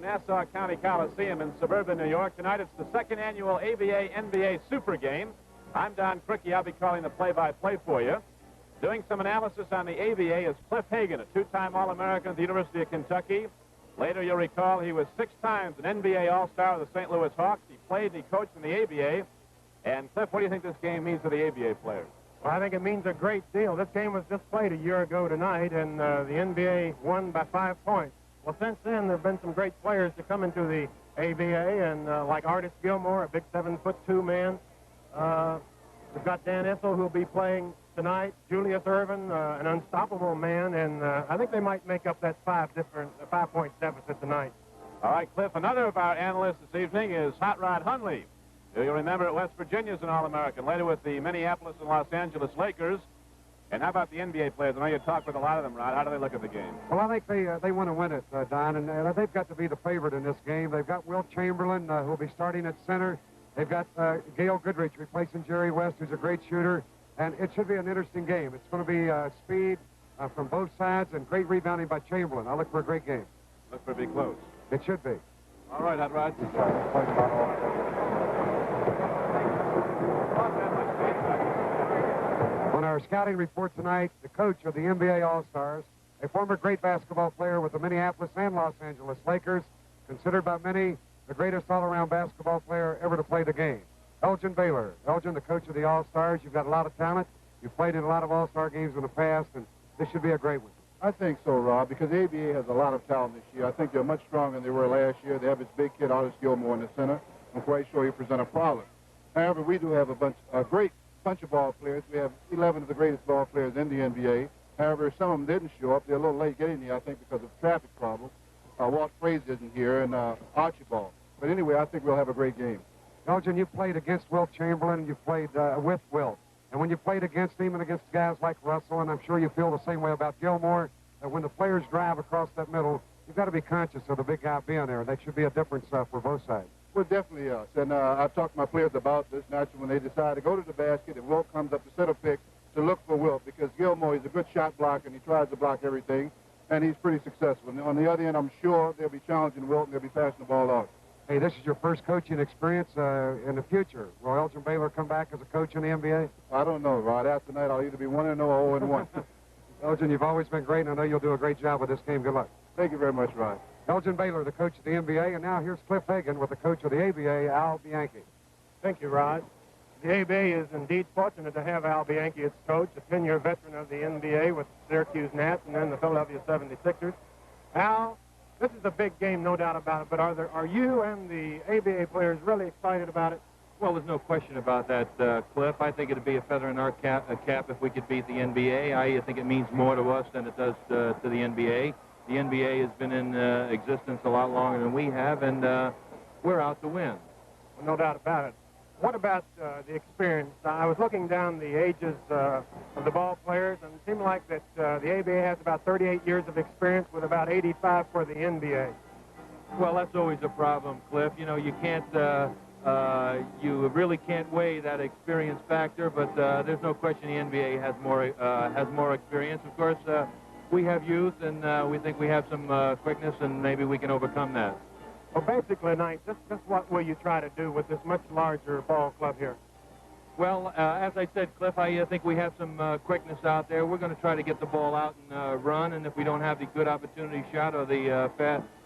Nassau County Coliseum in suburban New York. Tonight it's the second annual ABA-NBA Super Game. I'm Don Cricky. I'll be calling the play-by-play for you. Doing some analysis on the ABA is Cliff Hagan, a two-time All-American at the University of Kentucky. Later, you'll recall he was 6 times an NBA All-Star with the St. Louis Hawks. He played and he coached in the ABA. And, Cliff, what do you think this game means to the ABA players? Well, I think it means a great deal. This game was just played a year ago tonight, and the NBA won by 5 points. Well, since then, there have been some great players to come into the ABA, and like Artis Gilmore, a big 7'2" man. We've got Dan Issel, who'll be playing tonight. Julius Ervin, an unstoppable man, and I think they might make up that 5-point deficit tonight. All right, Cliff, another of our analysts this evening is Hot Rod Hundley. You'll remember at West Virginia's an All-American, later with the Minneapolis and Los Angeles Lakers. And how about the NBA players? I know you talked with a lot of them, Rod. How do they look at the game? Well, I think they want to win it, Don, and they've got to be the favorite in this game. They've got Wilt Chamberlain, who'll be starting at center. They've got Gail Goodrich replacing Jerry West, who's a great shooter. And it should be an interesting game. It's going to be speed from both sides and great rebounding by Chamberlain. I look for a great game. Look for it to be close. It should be. All right, Hot Rod. On our scouting report tonight, the coach of the NBA All-Stars, a former great basketball player with the Minneapolis and Los Angeles Lakers, considered by many the greatest all-around basketball player ever to play the game. Elgin Baylor. Elgin, the coach of the All-Stars. You've got a lot of talent. You've played in a lot of All-Star games in the past, and this should be a great one. I think so, Rob, because the ABA has a lot of talent this year. I think they're much stronger than they were last year. They have this big kid, Artis Gilmore, in the center. I'm quite sure he'll present a problem. However, we do have a great bunch of ball players. We have 11 of the greatest ball players in the NBA. However, some of them didn't show up. They're a little late getting here, I think, because of traffic problems. Walt Frazier isn't here, and Archibald. But anyway, I think we'll have a great game. Elgin, you played against Wilt Chamberlain, and you played with Wilt. And when you played against him and against guys like Russell, and I'm sure you feel the same way about Gilmore, that when the players drive across that middle, you've got to be conscious of the big guy being there. That should be a difference for both sides. Well, definitely us. And I've talked to my players about this naturally when they decide to go to the basket and Wilt comes up to set a pick to look for Wilt, because Gilmore is a good shot blocker and he tries to block everything, and he's pretty successful. And on the other end, I'm sure they'll be challenging Wilt and they'll be passing the ball out. Hey, this is your first coaching experience in the future. Will Elgin Baylor come back as a coach in the NBA? I don't know, Rod. After tonight, I'll either be 1-0 or 0-1. Elgin, you've always been great, and I know you'll do a great job with this game. Good luck. Thank you very much, Rod. Elgin Baylor, the coach of the NBA, and now here's Cliff Hagan with the coach of the ABA, Al Bianchi. Thank you, Rod. The ABA is indeed fortunate to have Al Bianchi as coach, a 10-year veteran of the NBA with Syracuse Nats and then the Philadelphia 76ers. Al, this is a big game, no doubt about it, but are you and the ABA players really excited about it? Well, there's no question about that, Cliff. I think it'd be a feather in our cap if we could beat the NBA. I think it means more to us than it does to the NBA. The NBA has been in existence a lot longer than we have, and we're out to win. Well, no doubt about it. What about the experience? I was looking down the ages of the ball players, and it seemed like that the ABA has about 38 years of experience with about 85 for the NBA. Well, that's always a problem, Cliff. You know, you can't, you really can't weigh that experience factor, but there's no question the NBA has more experience. Of course, we have youth, and we think we have some quickness, and maybe we can overcome that. Well, basically, tonight, just what will you try to do with this much larger ball club here? Well, as I said, Cliff, I think we have some quickness out there. We're going to try to get the ball out and run, and if we don't have the good opportunity shot or the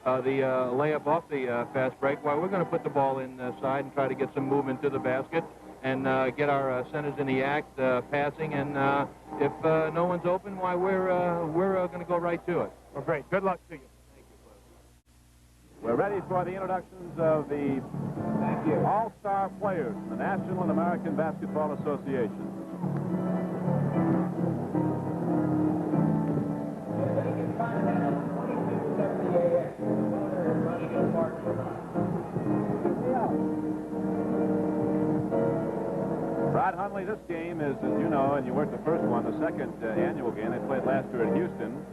layup off the fast break, well, we're going to put the ball inside and try to get some movement to the basket and get our centers in the act, passing, and if no one's open, why, we're going to go right to it. Well, great. Good luck to you. We're ready for the introductions of the All-Star players from the National and American Basketball Association. Rod Hundley, this game is, as you know, and you weren't the first one, the second annual game. They played last year at Houston.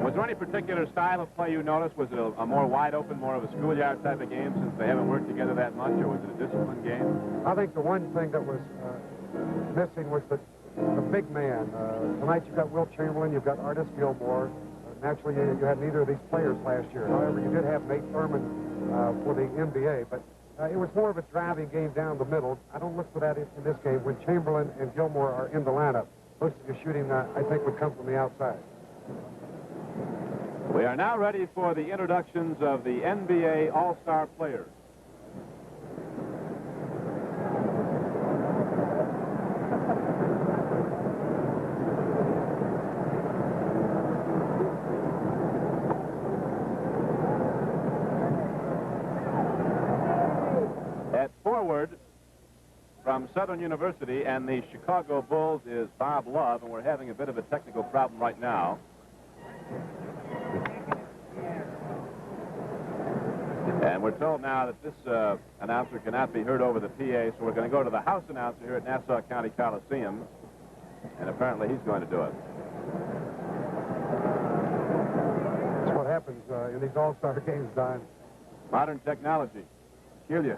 Was there any particular style of play you noticed? Was it a more wide open, more of a schoolyard type of game since they haven't worked together that much, or was it a disciplined game? I think the one thing that was missing was the big man. Tonight you've got Wilt Chamberlain, you've got Artis Gilmore, Naturally, you had neither of these players last year. However, you did have Nate Thurman for the NBA, but it was more of a driving game down the middle. I don't look for that in this game. When Chamberlain and Gilmore are in the lineup, most of your shooting, I think, would come from the outside. We are now ready for the introductions of the NBA All-Star players. At forward from Southern University and the Chicago Bulls is Bob Love, and we're having a bit of a technical problem right now. And we're told now that this announcer cannot be heard over the PA, so we're going to go to the house announcer here at Nassau County Coliseum, and apparently he's going to do it. That's what happens in these all-star games, Don. Modern technology. Kill you.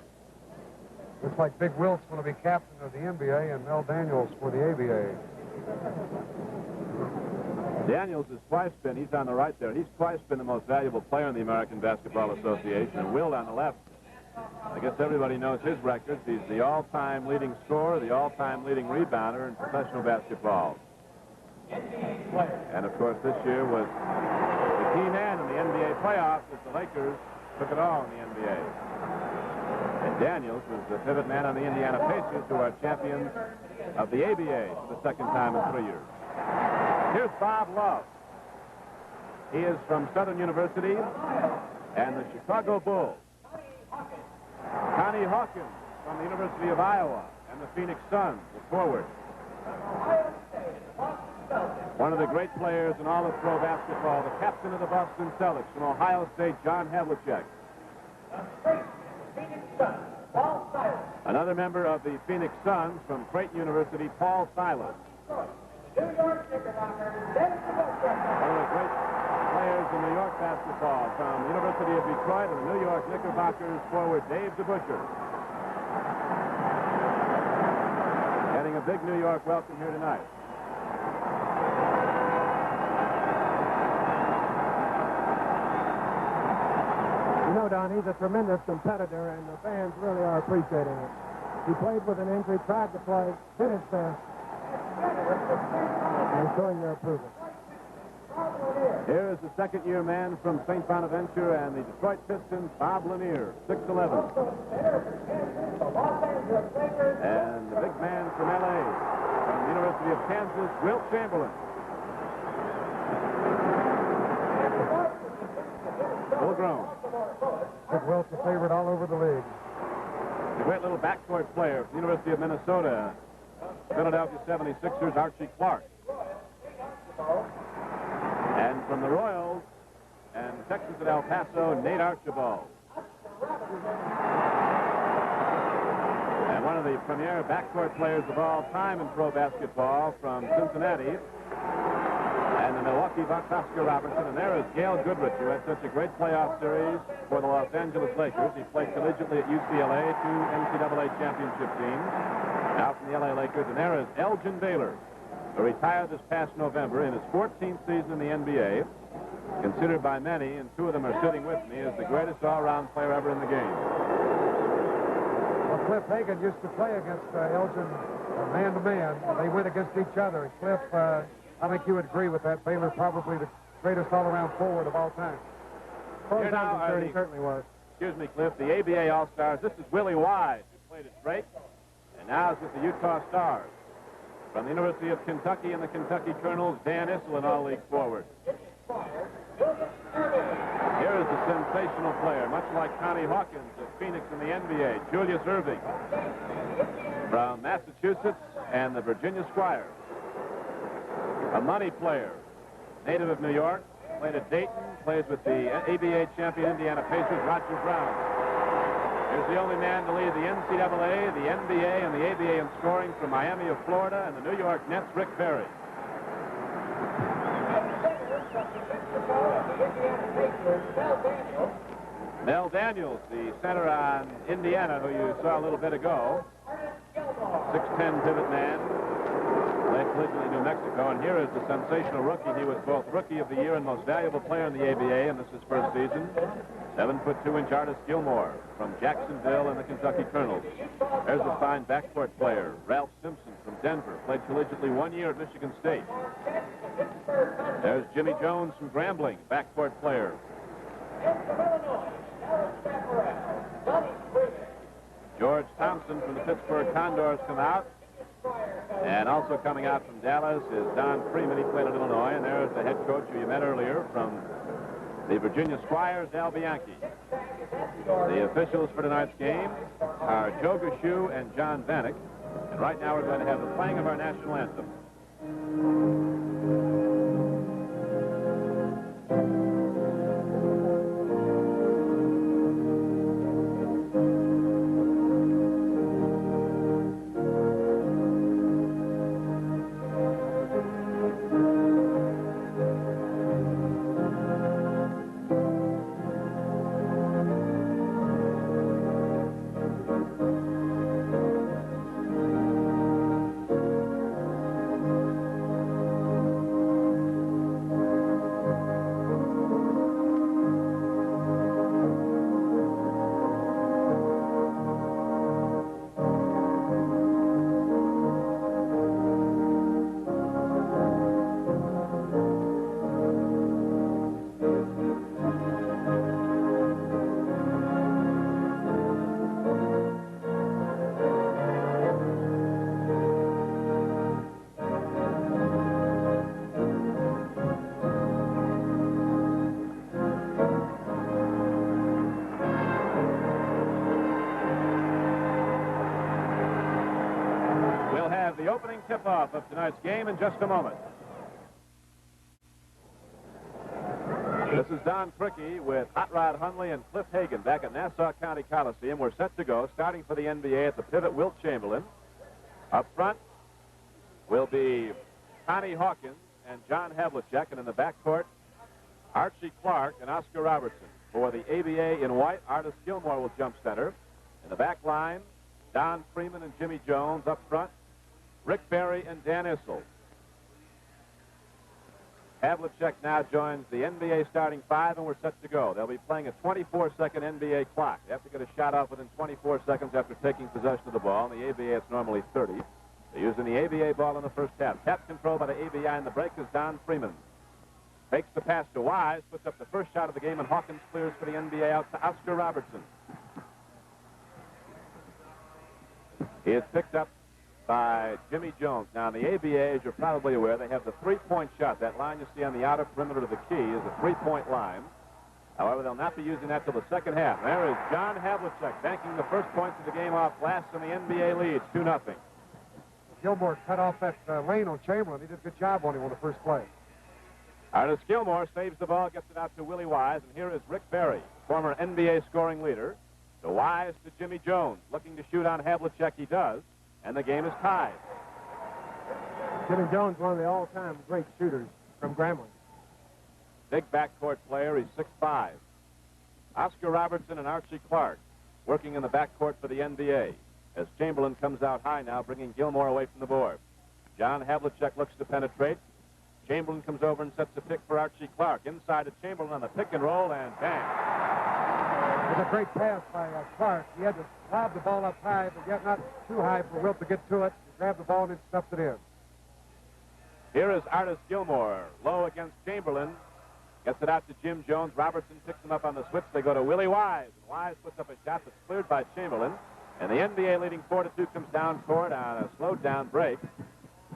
Looks like Big Wilt's going to be captain of the NBA and Mel Daniels for the ABA. Daniels has twice been, he's on the right there, he's twice been the most valuable player in the American Basketball Association, and Wilt on the left. I guess everybody knows his records. He's the all-time leading scorer, the all-time leading rebounder in professional basketball. And, of course, this year was the key man in the NBA playoffs as the Lakers took it all in the NBA. And Daniels was the pivot man on the Indiana Pacers, who are champions of the ABA for the second time in 3 years. Here's Bob Love. He is from Southern University and the Chicago Bulls. Connie Hawkins from the University of Iowa and the Phoenix Suns, the forward. One of the great players in all of pro basketball, the captain of the Boston Celtics from Ohio State, John Havlicek. Another member of the Phoenix Suns from Creighton University, Paul Silas. One of the great players in New York basketball from the University of Detroit and the New York Knickerbockers forward Dave DeBusschere. Getting a big New York welcome here tonight. You know, Don, he's a tremendous competitor, and the fans really are appreciating it. He played with an injury, tried to play, finished there. And showing their approval. Here is the second-year man from St. Bonaventure and the Detroit Pistons, Bob Lanier, 6'11". And the big man from L.A., from the University of Kansas, Wilt Chamberlain. Full grown. Big Wilt's a favorite all over the league. A great little backcourt player from the University of Minnesota, Philadelphia 76ers, Archie Clark. And from the Royals and Texas at El Paso, Nate Archibald. And one of the premier backcourt players of all time in pro basketball from Cincinnati and the Milwaukee Bucks, Oscar Robertson. And there is Gail Goodrich, who had such a great playoff series for the Los Angeles Lakers. He played collegiately at UCLA, 2 NCAA championship teams. Now from the LA Lakers, and there is Elgin Baylor, who retired this past November in his 14th season in the NBA, considered by many, and two of them are sitting with me, as the greatest all-around player ever in the game. Well, Cliff Hagan used to play against Elgin man-to-man. They went against each other. And Cliff, I think you would agree with that. Baylor probably the greatest all-around forward of all time. Here now are he certainly was. Excuse me, Cliff, the ABA All-Stars. This is Willie Wise, who played at Drake. And now is with the Utah Stars. From the University of Kentucky and the Kentucky Colonels, Dan Issel, an all-league forward. Here is the sensational player, much like Connie Hawkins of Phoenix in the NBA, Julius Erving. From Massachusetts and the Virginia Squires. A money player, native of New York, played at Dayton, plays with the ABA champion Indiana Pacers, Roger Brown. Here's the only man to lead the NCAA, the NBA, and the ABA in scoring from Miami of Florida and the New York Nets, Rick Barry. Mel Daniels, the center on Indiana, who you saw a little bit ago. 6'10" pivot man. Played collisionally New Mexico. And here is the sensational rookie. He was both Rookie of the Year and Most Valuable Player in the ABA, and this is his first season. 7'2" Artis Gilmore from Jacksonville and the Kentucky Colonels. There's a fine backcourt player, Ralph Simpson from Denver. Played collegiately 1 year at Michigan State. There's Jimmy Jones from Grambling, backcourt player. George Thompson from the Pittsburgh Condors come out. And also coming out from Dallas is Don Freeman. He played at Illinois. And there's the head coach who you met earlier from the Virginia Squires, Al Bianchi. The officials for tonight's game are Joe Gushu and John Vanek. And right now we're going to have the playing of our national anthem. The opening tip-off of tonight's game in just a moment. This is Don Cricky with Hot Rod Hundley and Cliff Hagan back at Nassau County Coliseum. We're set to go, starting for the NBA at the pivot, Wilt Chamberlain. Up front will be Connie Hawkins and John Havlicek, and in the backcourt, Archie Clark and Oscar Robertson. For the ABA in white, Artis Gilmore will jump center. In the back line, Don Freeman and Jimmy Jones. Up front, Rick Barry and Dan Issel. Havlicek now joins the NBA starting five, and we're set to go. They'll be playing a 24-second NBA clock. They have to get a shot off within 24 seconds after taking possession of the ball. In the ABA, it's normally 30. They're using the ABA ball in the first half. Tap control by the ABI in the break is Don Freeman. Fakes the pass to Wise, puts up the first shot of the game, and Hawkins clears for the NBA out to Oscar Robertson. He is picked up by Jimmy Jones. Now, in the ABA, as you're probably aware, they have the three-point shot. That line you see on the outer perimeter of the key is a three-point line. However, they'll not be using that till the second half. There is John Havlicek banking the first points of the game off last, and the NBA leads 2-0. Gilmore cut off that lane on Chamberlain. He did a good job on him on the first play. Artis Gilmore saves the ball, gets it out to Willie Wise, and here is Rick Barry, former NBA scoring leader. To Wise to Jimmy Jones. Looking to shoot on Havlicek, he does. And the game is tied. Jimmy Jones, one of the all-time great shooters from Grambling. Big backcourt player. He's 6'5". Oscar Robertson and Archie Clark working in the backcourt for the NBA. As Chamberlain comes out high now, bringing Gilmore away from the board. John Havlicek looks to penetrate. Chamberlain comes over and sets a pick for Archie Clark. Inside to Chamberlain on the pick and roll, and bang. It was a great pass by Clark. He had to lob the ball up high, but yet not too high for Wilt to get to it. He grabbed the ball and then stuffed it in. Here is Artis Gilmore, low against Chamberlain. Gets it out to Jim Jones. Robertson picks him up on the switch. They go to Willie Wise. And Wise puts up a shot that's cleared by Chamberlain. And the NBA leading 4-2 comes down court on a slowed down break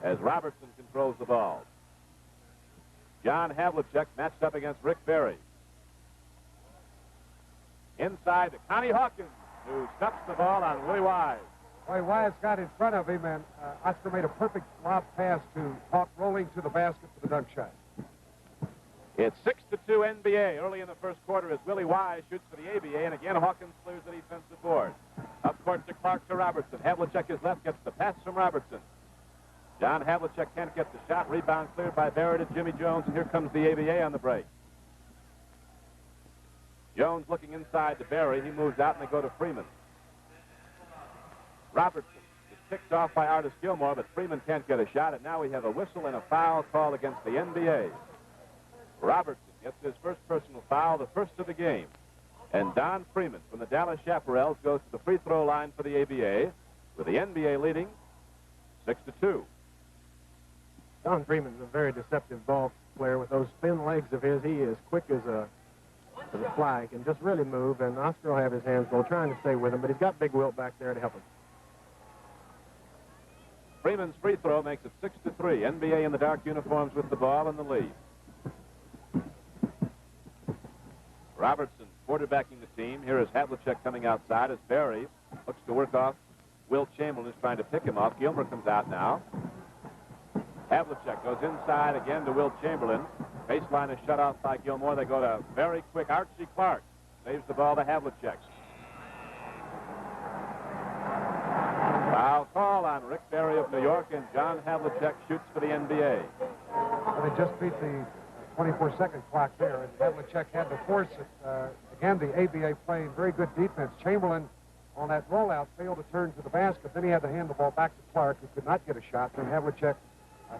as Robertson controls the ball. John Havlicek matched up against Rick Barry. Inside to Connie Hawkins, who stuffs the ball on Willie Wise. Boy, Wise got in front of him, and Oscar made a perfect lob pass to Hawk rolling to the basket for the dunk shot. It's 6-2 NBA early in the first quarter as Willie Wise shoots for the ABA, and again Hawkins clears the defensive board. Up court to Clark to Robertson. Havlicek is left, gets the pass from Robertson. John Havlicek can't get the shot. Rebound cleared by Barrett to Jimmy Jones, and here comes the ABA on the break. Jones looking inside to Barry. He moves out, and they go to Freeman. Robertson is picked off by Artis Gilmore, but Freeman can't get a shot, and now we have a whistle and a foul call against the NBA. Robertson gets his first personal foul, the first of the game. And Don Freeman from the Dallas Chaparrals goes to the free throw line for the ABA, with the NBA leading 6-2. Don Freeman's a very deceptive ball player with those thin legs of his. He is quick as a fly. He can just really move, and Oscar will have his hands full trying to stay with him, but he's got Big Wilt back there to help him. Freeman's free throw makes it 6-3. NBA in the dark uniforms with the ball in the lead. Robertson quarterbacking the team. Here is Havlicek coming outside as Barry looks to work off. Wilt Chamberlain is trying to pick him off. Gilmer comes out now. Havlicek goes inside again to Wilt Chamberlain. Baseline is shut off by Gilmore. They go to very quick Archie Clark. Saves the ball to Havlicek. Foul call on Rick Barry of New York, and John Havlicek shoots for the NBA. Well, they just beat the 24-second clock there, and Havlicek had to force it. Again, the ABA playing very good defense. Chamberlain, on that rollout, failed to turn to the basket. Then he had to hand the ball back to Clark, who could not get a shot. Then Havlicek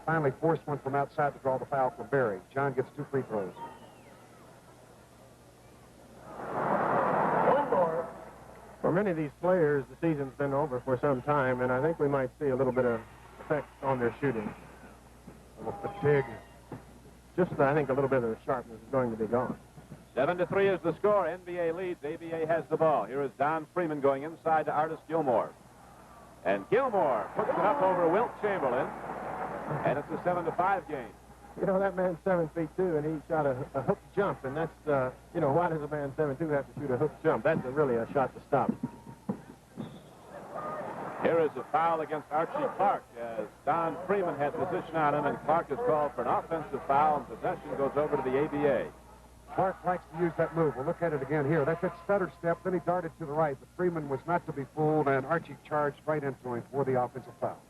finally forced one from outside to draw the foul for Barry. John gets 2 free throws. For many of these players, the season's been over for some time, and I think we might see a little bit of effect on their shooting. A little fatigue. Just, I think, a little bit of the sharpness is going to be gone. 7-3 is the score. NBA leads. ABA has the ball. Here is Don Freeman going inside to Artis Gilmore. And Gilmore puts it up over Wilt Chamberlain. And it's a 7-5 game. You know, that man's 7 feet 2, and he shot a hook jump, and that's, you know, why does a man 7'2" have to shoot a hook jump? That's really a shot to stop. Here is a foul against Archie Clark as Don Freeman had position on him, and Clark is called for an offensive foul, and possession goes over to the ABA. Clark likes to use that move. We'll look at it again here. That's that stutter step. Then he darted to the right, but Freeman was not to be fooled, and Archie charged right into him for the offensive foul.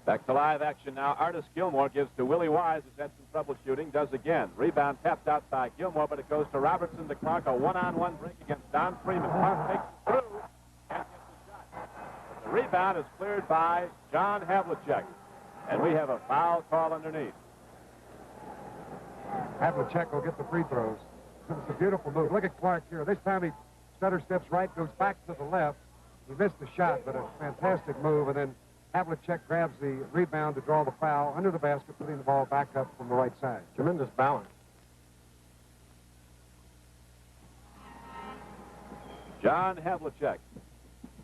Back to live action now. Artis Gilmore gives to Willie Wise, who's had some trouble shooting, does again. Rebound tapped out by Gilmore, but it goes to Robertson to Clark. A one-on-one break against Don Freeman. Clark takes it through and gets the shot. But the rebound is cleared by John Havlicek. And we have a foul call underneath. Havlicek will get the free throws. It's a beautiful move. Look at Clark here. This time he stutter steps right, goes back to the left. He missed the shot, but a fantastic move, and then Havlicek grabs the rebound to draw the foul under the basket, putting the ball back up from the right side. Tremendous balance. John Havlicek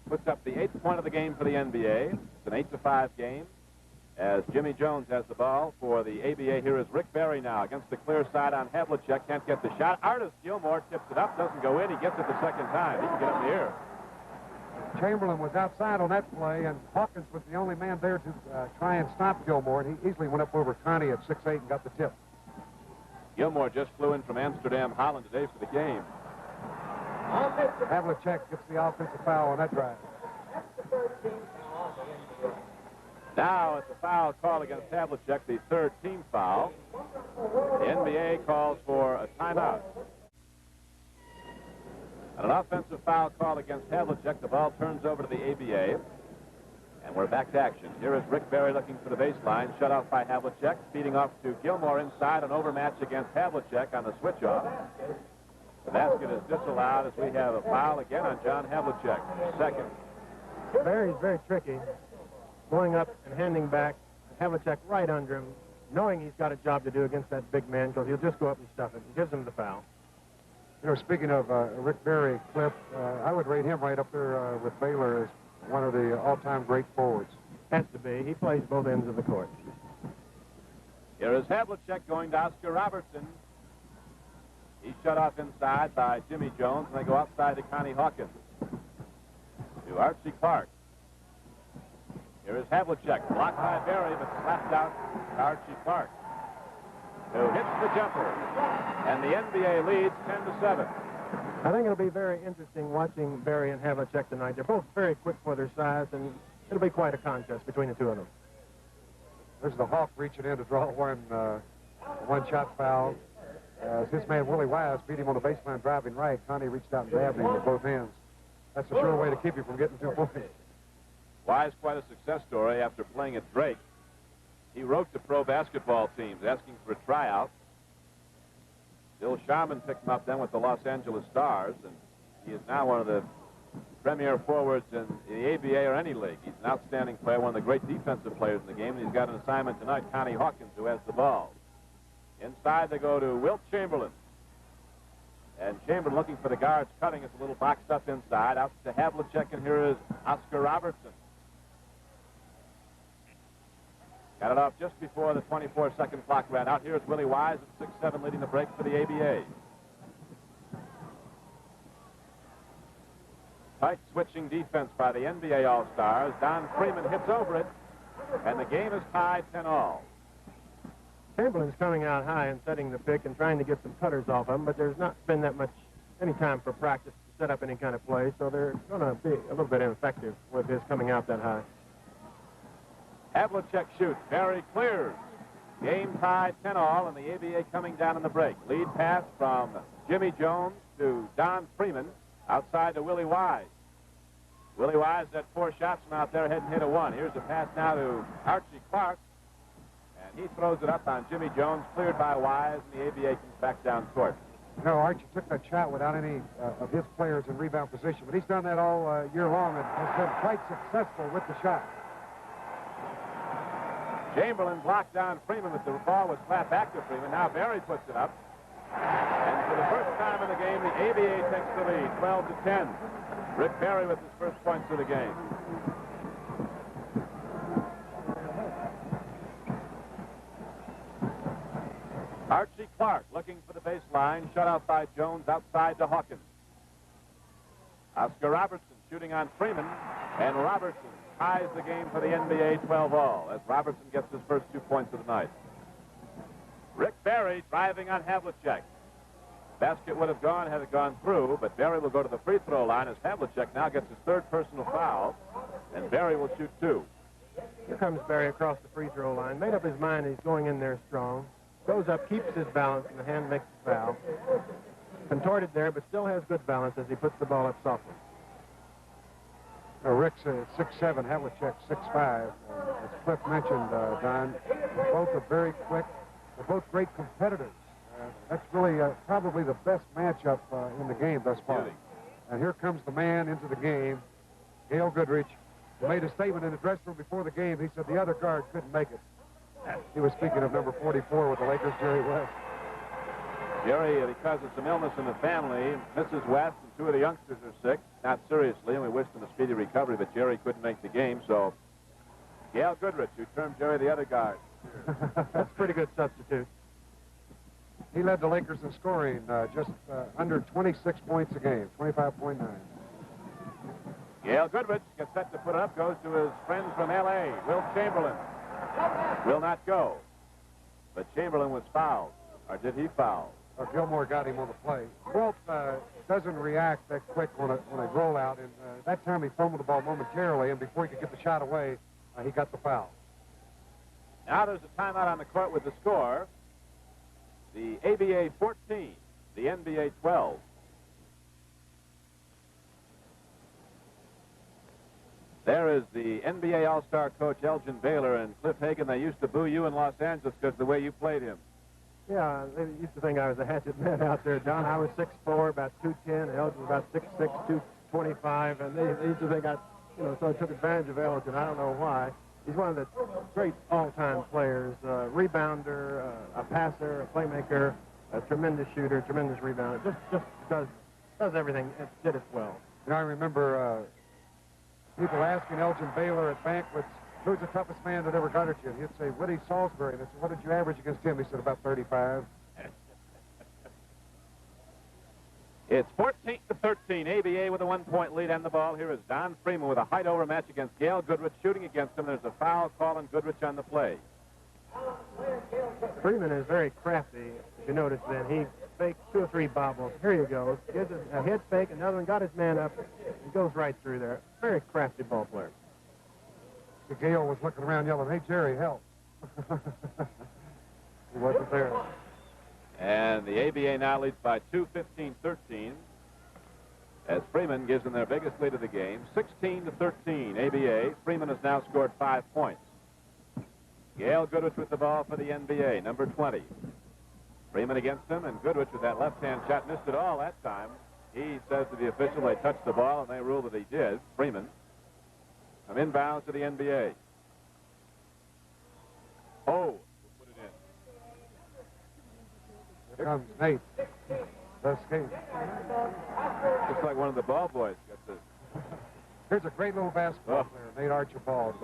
puts up the 8th point of the game for the NBA. It's an 8-5 game as Jimmy Jones has the ball for the ABA. Here is Rick Barry now against the clear side on Havlicek. Can't get the shot. Artis Gilmore tips it up, doesn't go in. He gets it the second time. He can get up in the air. Chamberlain was outside on that play, and Hawkins was the only man there to try and stop Gilmore, and he easily went up over Connie at 6'8" and got the tip. Gilmore just flew in from Amsterdam, Holland today for the game. Havlicek gets the offensive foul on that drive. Now it's a foul call against Havlicek, the 3rd team foul. The NBA calls for a timeout. And an offensive foul call against Havlicek. The ball turns over to the ABA. And we're back to action. Here is Rick Barry looking for the baseline. Shut off by Havlicek. Feeding off to Gilmore inside. An overmatch against Havlicek on the switch-off. The basket is disallowed as we have a foul again on John Havlicek. Second. Barry's very tricky. Going up and handing back. Havlicek right under him, knowing he's got a job to do against that big man, because he'll just go up and stuff it and gives him the foul. You know, speaking of Rick Barry, Cliff, I would rate him right up there with Baylor as one of the all-time great forwards. Has to be. He plays both ends of the court. Here is Havlicek going to Oscar Robertson. He's shut off inside by Jimmy Jones, and they go outside to Connie Hawkins. To Archie Clark. Here is Havlicek, blocked by Barry, but slapped out to Archie Clark, who hits the jumper. And the NBA leads 10-7. I think it'll be very interesting watching Barry and Havlicek tonight. They're both very quick for their size, and it'll be quite a contest between the two of them. There's the Hawk reaching in to draw one-shot foul. As his man Willie Wise beat him on the baseline driving right, Connie reached out and grabbed him with both hands. That's a sure way to keep you from getting 2 points. Wise, quite a success story after playing at Drake. He wrote to pro basketball teams asking for a tryout. Bill Sharman picked him up then with the Los Angeles Stars, and he is now one of the premier forwards in the ABA or any league. He's an outstanding player, one of the great defensive players in the game, and he's got an assignment tonight, Connie Hawkins, who has the ball. Inside they go to Wilt Chamberlain. And Chamberlain looking for the guards, cutting. It's a little boxed up inside. Out to Havlicek, and here is Oscar Robertson. Got it off just before the 24-second clock ran out. Here's Willie Wise at 6-7 leading the break for the ABA. Tight switching defense by the NBA All-Stars. Don Freeman hits over it, and the game is tied 10-all. Chamberlain's coming out high and setting the pick and trying to get some cutters off him, but there's not been that much any time for practice to set up any kind of play, so they're going to be a little bit ineffective with his coming out that high. Havlicek shoots. Barry clears. Game tied 10-all, and the ABA coming down in the break. Lead pass from Jimmy Jones to Don Freeman. Outside to Willie Wise. Willie Wise had 4 shots from out there, hadn't hit a one. Here's a pass now to Archie Clark. And he throws it up on Jimmy Jones, cleared by Wise, and the ABA comes back down court. You know, Archie took that shot without any of his players in rebound position, but he's done that all year long and has been quite successful with the shot. Chamberlain blocked down Freeman, but the ball was flat back to Freeman. Now Barry puts it up. And for the first time in the game, the ABA takes the lead, 12-10. Rick Barry with his first points of the game. Archie Clark looking for the baseline, shut out by Jones, outside to Hawkins. Oscar Robertson shooting on Freeman, and Robertson ties the game for the NBA 12-all as Robertson gets his first 2 points of the night. Rick Barry driving on Havlicek. Basket would have gone had it gone through, but Barry will go to the free throw line as Havlicek now gets his 3rd personal foul, and Barry will shoot 2. Here comes Barry across the free throw line. Made up his mind he's going in there strong. Goes up, keeps his balance, and the hand makes the foul. Contorted there, but still has good balance as he puts the ball up softly. Rick's 6'7", Havlicek 6'5". As Cliff mentioned, Don, both are very quick. They're both great competitors. That's really probably the best matchup in the game thus far. And here comes the man into the game, Gail Goodrich, who made a statement in the dressing room before the game. He said the other guard couldn't make it. He was speaking of number 44 with the Lakers, Jerry West. Jerry, because of some illness in the family, Mrs. West and 2 of the youngsters are sick, not seriously, and we wished him a speedy recovery, but Jerry couldn't make the game, so Gail Goodrich, who termed Jerry the other guard. That's a pretty good substitute. He led the Lakers in scoring just under 26 points a game, 25.9. Gail Goodrich gets set to put it up, goes to his friend from L.A., Wilt Chamberlain. Will not go. But Chamberlain was fouled. Or did he foul? Gilmore got him on the play. Wilt doesn't react that quick on a rollout, and that time he fumbled the ball momentarily, and before he could get the shot away, he got the foul. Now there's a timeout on the court with the score. The ABA 14, the NBA 12. There is the NBA All-Star coach Elgin Baylor and Cliff Hagan. They used to boo you in Los Angeles because of the way you played him. Yeah, they used to think I was a hatchet man out there, Don. I was 6'4", about 210. Elgin was about 6'6", 225, and they used to think so I took advantage of Elgin. I don't know why. He's one of the great all-time players, rebounder, a passer, a playmaker, a tremendous shooter, tremendous rebounder. Just does everything, did it well. I remember people asking Elgin Baylor at banquets, who's the toughest man that ever got at you? He'd say, Woody Salisbury. And I said, what did you average against him? He said, about 35. It's 14-13. ABA with a 1-point lead and the ball. Here is Don Freeman with a height over match against Gail Goodrich, shooting against him. There's a foul call on Goodrich on the play. Freeman is very crafty, if you notice then. He fakes 2 or 3 bobbles. Here you go. Gives a head fake, another one, got his man up. He goes right through there. Very crafty ball player. Gail was looking around yelling, hey, Jerry, help. He wasn't there. And the ABA now leads by 2, 15-13. as Freeman gives them their biggest lead of the game, 16-13. ABA. Freeman has now scored 5 points. Gail Goodrich with the ball for the NBA, number 20. Freeman against him, and Goodrich with that left-hand shot missed it all that time. He says to the official they touched the ball, and they rule that he did. Freeman from inbounds to the NBA. Oh, put it in. Here comes Nate. Best game. Looks like one of the ball boys got this. Here's a great little basketball player, Nate Archibald.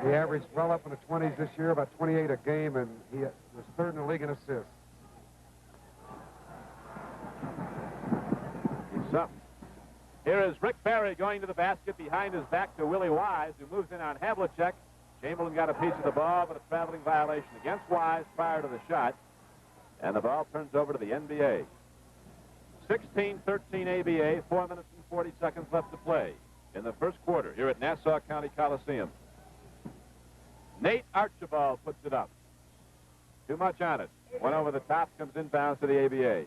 He averaged well up in the 20s this year, about 28 a game, and he was third in the league in assists. He's up. Here is Rick Barry going to the basket behind his back to Willie Wise, who moves in on Havlicek. Chamberlain got a piece of the ball, but a traveling violation against Wise prior to the shot. And the ball turns over to the NBA. 16-13 ABA, 4 minutes and 40 seconds left to play in the first quarter here at Nassau County Coliseum. Nate Archibald puts it up. Too much on it. One over the top, comes inbounds to the ABA.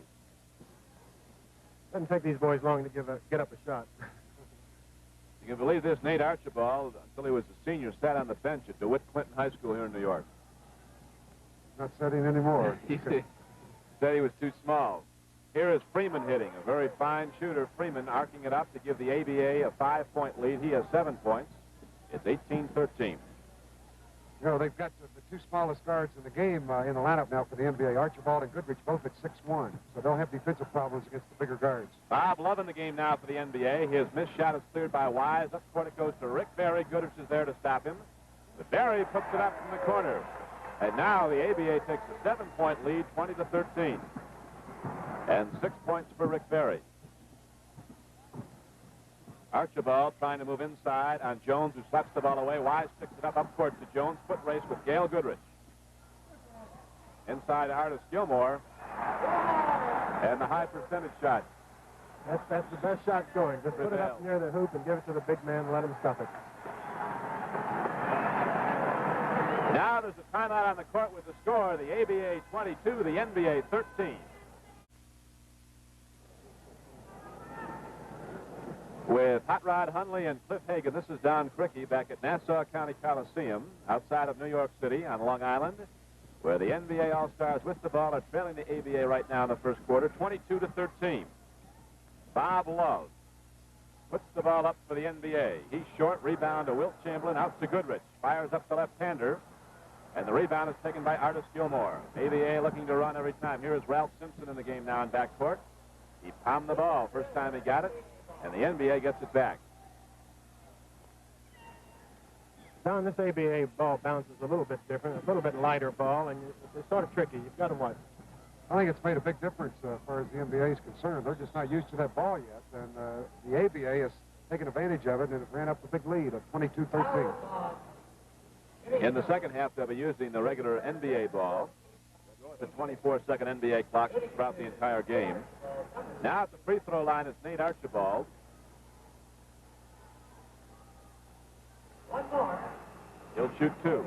Doesn't take these boys long to get up a shot. You can believe this, Nate Archibald, until he was a senior, sat on the bench at DeWitt Clinton High School here in New York. Not sitting anymore. He said he was too small. Here is Freeman hitting, a very fine shooter. Freeman arcing it up to give the ABA a 5-point lead. He has 7 points. It's 18-13. You know, they've got the two smallest guards in the game in the lineup now for the NBA. Archibald and Goodrich both at 6'1", so they'll have defensive problems against the bigger guards. Bob Love in the game now for the NBA. His missed shot is cleared by Wise. Up court it goes to Rick Barry. Goodrich is there to stop him. But Barry puts it up from the corner. And now the ABA takes a 7-point lead, 20-13. And 6 points for Rick Barry. Archibald trying to move inside on Jones, who slaps the ball away. Wise picks it up court to Jones. Foot race with Gail Goodrich. Inside to Artis Gilmore. And the high percentage shot. That's the best shot going. Just put it up near the hoop and give it to the big man and let him stuff it. Now there's a timeout on the court with the score. The ABA 22, the NBA 13. With Hot Rod Hundley and Cliff Hagan, this is Don Cricky back at Nassau County Coliseum outside of New York City on Long Island, where the NBA All-Stars with the ball are trailing the ABA right now in the first quarter, 22-13. Bob Love puts the ball up for the NBA. He's short, rebound to Wilt Chamberlain, out to Goodrich. Fires up the left-hander, and the rebound is taken by Artis Gilmore. ABA looking to run every time. Here is Ralph Simpson in the game now in backcourt. He palmed the ball first time he got it, and the NBA gets it back. Don, this ABA ball bounces a little bit different, a little bit lighter ball, and it's sort of tricky. You've got to watch. I think it's made a big difference as far as the NBA is concerned. They're just not used to that ball yet, and the ABA has taken advantage of it, and it ran up a big lead of 22-13. In the second half, they'll be using the regular NBA ball. The 24-second NBA clock throughout the entire game. Now at the free throw line is Nate Archibald. He'll shoot 2.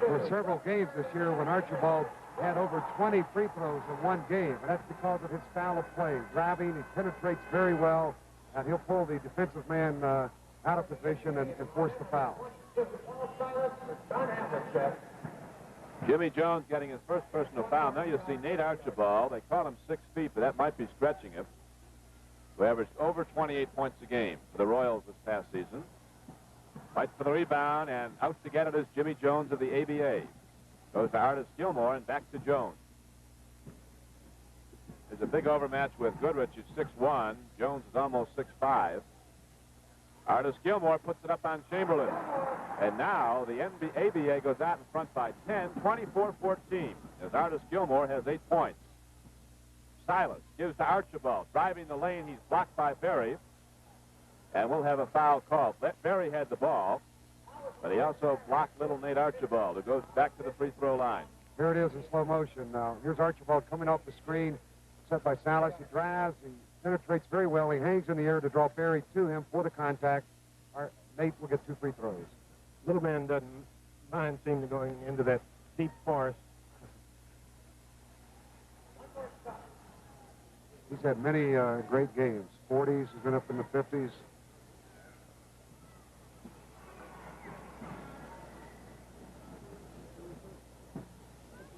There were several games this year when Archibald had over 20 free throws in one game, and that's because of his style of play. Driving, he penetrates very well, and he'll pull the defensive man out of position and force the foul. Jimmy Jones getting his first personal foul. Now you see Nate Archibald. They call him 6 feet, but that might be stretching him. Who averaged over 28 points a game for the Royals this past season. Fights for the rebound, and out to get it is Jimmy Jones of the ABA. Goes to Artis Gilmore and back to Jones. There's a big overmatch with Goodrich, who's 6'1". Jones is almost 6'5". Artis Gilmore puts it up on Chamberlain. And now the ABA goes out in front by 10, 24-14, as Artis Gilmore has 8 points. Silas gives to Archibald. Driving the lane, he's blocked by Berry. And we'll have a foul called. Berry had the ball, but he also blocked little Nate Archibald, who goes back to the free throw line. Here it is in slow motion now. Here's Archibald coming off the screen, set by Salas. He drives, he penetrates very well. He hangs in the air to draw Berry to him for the contact. Nate will get 2 free throws. Little man doesn't mind seeming going into that deep forest. He's had many great games. 40s. He's been up in the 50s.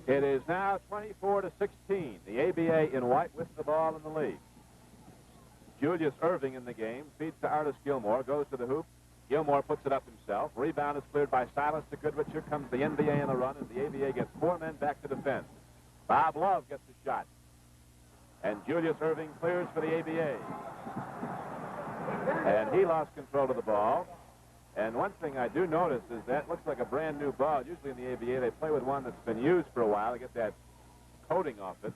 It is now 24-16. The ABA in white with the ball in the lead. Julius Irving in the game. Feeds to Artis Gilmore. Goes to the hoop. Gilmore puts it up himself. Rebound is cleared by Silas to Goodrich. Here comes the NBA in the run, and the ABA gets 4 men back to defend. Bob Love gets a shot. And Julius Irving clears for the ABA. And he lost control of the ball. And one thing I do notice is that looks like a brand new ball. Usually in the ABA, they play with one that's been used for a while to get that coating off it.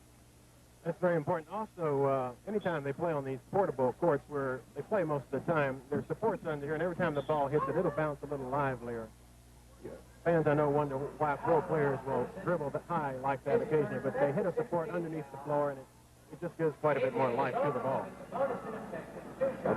That's very important. Also, anytime they play on these portable courts where they play most of the time, there's supports under here, and every time the ball hits it, it'll bounce a little livelier. Fans, I know, wonder why pro players will dribble high like that occasionally, but they hit a support underneath the floor, and it just gives quite a bit more life to the ball.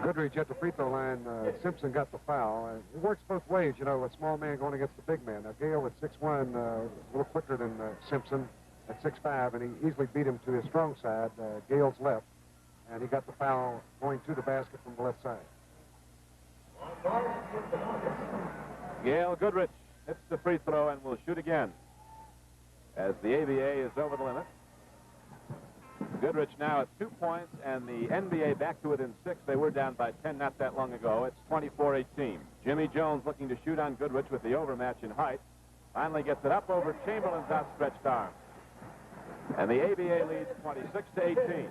Goodrich at the free throw line. Simpson got the foul. It works both ways, you know, a small man going against the big man. Now, Gale at 6'1", a little quicker than Simpson at 6'5", and he easily beat him to his strong side, Gale's left, and he got the foul going to the basket from the left side. Gale Goodrich hits the free throw and will shoot again as the ABA is over the limit. Goodrich now at 2 points, and the NBA back to within 6. They were down by 10 not that long ago. It's 24-18. Jimmy Jones looking to shoot on Goodrich with the overmatch in height. Finally gets it up over Chamberlain's outstretched arm. And the ABA leads 26-18.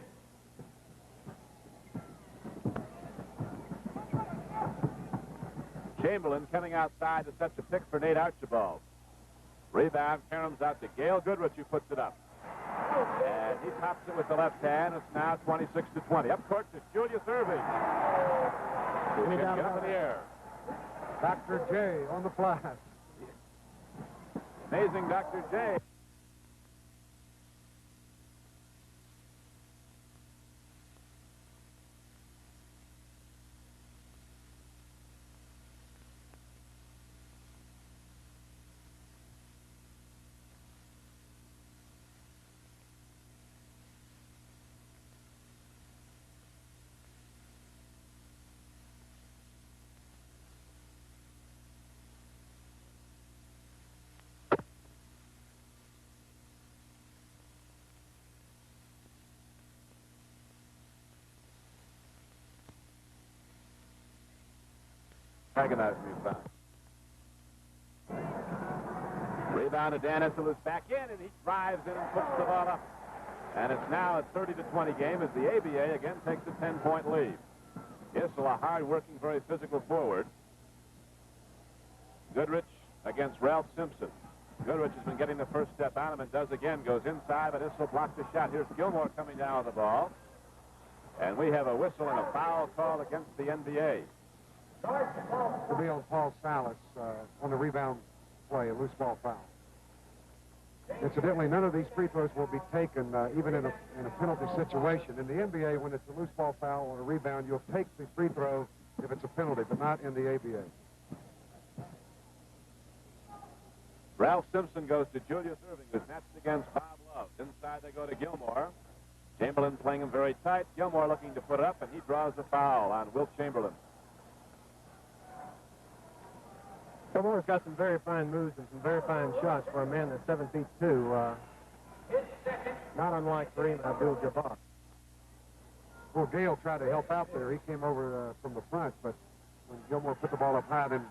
Chamberlain coming outside to set the pick for Nate Archibald. Rebound, Karam's out to Gale Goodrich, who puts it up. And he tops it with the left hand. It's now 26-20. Up court to Julius Irving. Who can get up in the air. Dr. J on the flash. Amazing Dr. J. Agonizing me back. Rebound to Dan Issel's back in, and he drives in and puts the ball up. And it's now a 30-20 game as the ABA again takes a 10-point lead. Issel, a hard-working, very physical forward. Goodrich against Ralph Simpson. Goodrich has been getting the first step on him and does again. Goes inside, but Issel blocks the shot. Here's Gilmore coming down with the ball. And we have a whistle and a foul call against the NBA. Will be on Paul Salas on the rebound play, a loose ball foul. Incidentally, none of these free throws will be taken even in a penalty situation. In the NBA, when it's a loose ball foul or a rebound, you'll take the free throw if it's a penalty, but not in the ABA. Ralph Simpson goes to Julius Irving, who's matched against Bob Love. Inside they go to Gilmore. Chamberlain playing him very tight. Gilmore looking to put it up, and he draws the foul on Wilt Chamberlain. Gilmore's got some very fine moves and some very fine shots for a man that's 7'2". Not unlike Kareem Abdul-Jabbar. Well, Gale tried to help out there. He came over from the front, but when Gilmore put the ball up high, then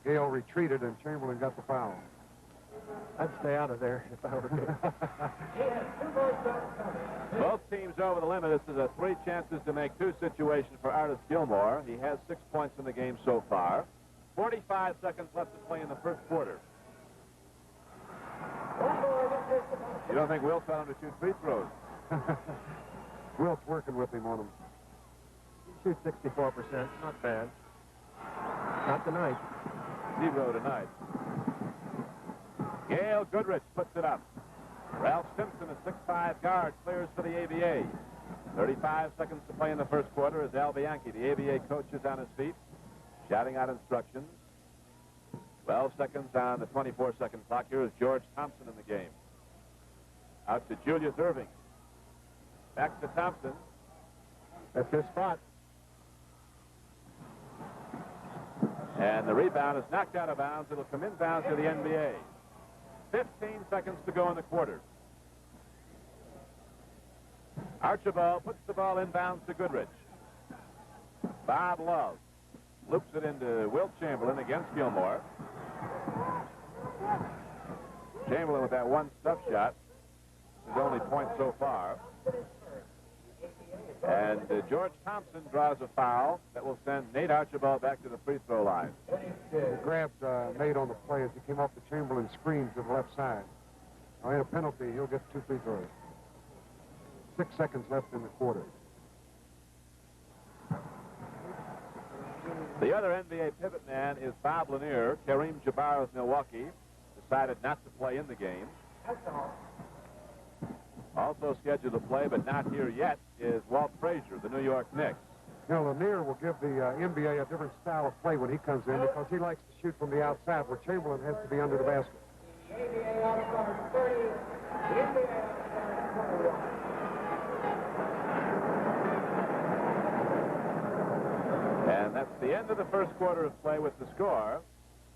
Gale retreated, and Chamberlain got the foul. I'd stay out of there if I were you. Both teams over the limit. This is a 3 chances to make 2 situation for Artis Gilmore. He has 6 points in the game so far. 45 seconds left to play in the first quarter. You don't think Wilt's on him to shoot free throws? Wilt's working with him on them. He shoots 64%. Not bad. Not tonight. 0 tonight. Gale Goodrich puts it up. Ralph Simpson, a 6'5" guard, clears for the ABA. 35 seconds to play in the first quarter as Al Bianchi, the ABA coach, is on his feet, shouting out instructions. 12 seconds on the 24-second clock. Here is George Thompson in the game. Out to Julius Irving. Back to Thompson. That's his spot. And the rebound is knocked out of bounds. It'll come inbounds to the NBA. 15 seconds to go in the quarter. Archibald puts the ball inbounds to Goodrich. Bob Love loops it into Wilt Chamberlain against Gilmore. Chamberlain with that one stuff shot. His only point so far. And George Thompson draws a foul that will send Nate Archibald back to the free throw line. He grabbed Nate on the play as he came off the Chamberlain screen to the left side. Now, in a penalty, he'll get 2 free throws. 6 seconds left in the quarter. The other NBA pivot man is Bob Lanier. Kareem Abdul-Jabbar of Milwaukee decided not to play in the game. Also scheduled to play, but not here yet, is Walt Frazier, the New York Knicks. Now, Lanier will give the NBA a different style of play when he comes in because he likes to shoot from the outside where Chamberlain has to be under the basket. And that's the end of the first quarter of play with the score.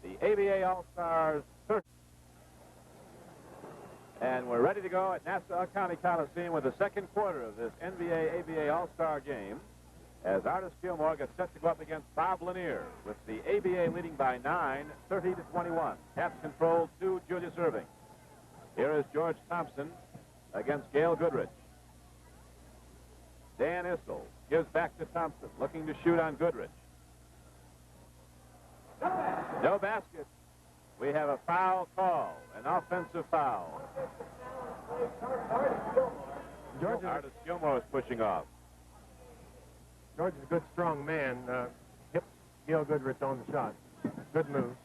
The ABA All-Stars 30. And we're ready to go at Nassau County Coliseum with the second quarter of this NBA ABA All-Star game as Artis Gilmore gets set to go up against Bob Lanier with the ABA leading by 9, 30-21. Caps control to Julius Erving. Here is George Thompson against Gail Goodrich. Dan Issel gives back to Thompson, looking to shoot on Goodrich. No basket. We have a foul call, an offensive foul. Artis Gilmore is pushing off. George is a good, strong man. Hit Gail Goodrich on the shot. Good move.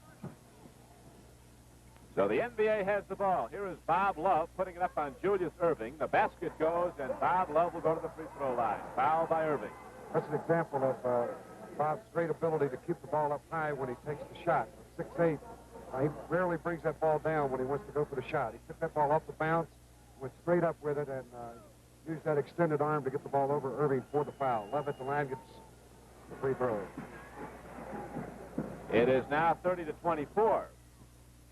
So the NBA has the ball. Here is Bob Love putting it up on Julius Erving. The basket goes, and Bob Love will go to the free throw line. Foul by Erving. That's an example of Bob's great ability to keep the ball up high when he takes the shot. 6'8". He rarely brings that ball down when he wants to go for the shot. He took that ball off the bounce, went straight up with it, and used that extended arm to get the ball over Erving for the foul. Love at the line gets the free throw. It is now 30-24.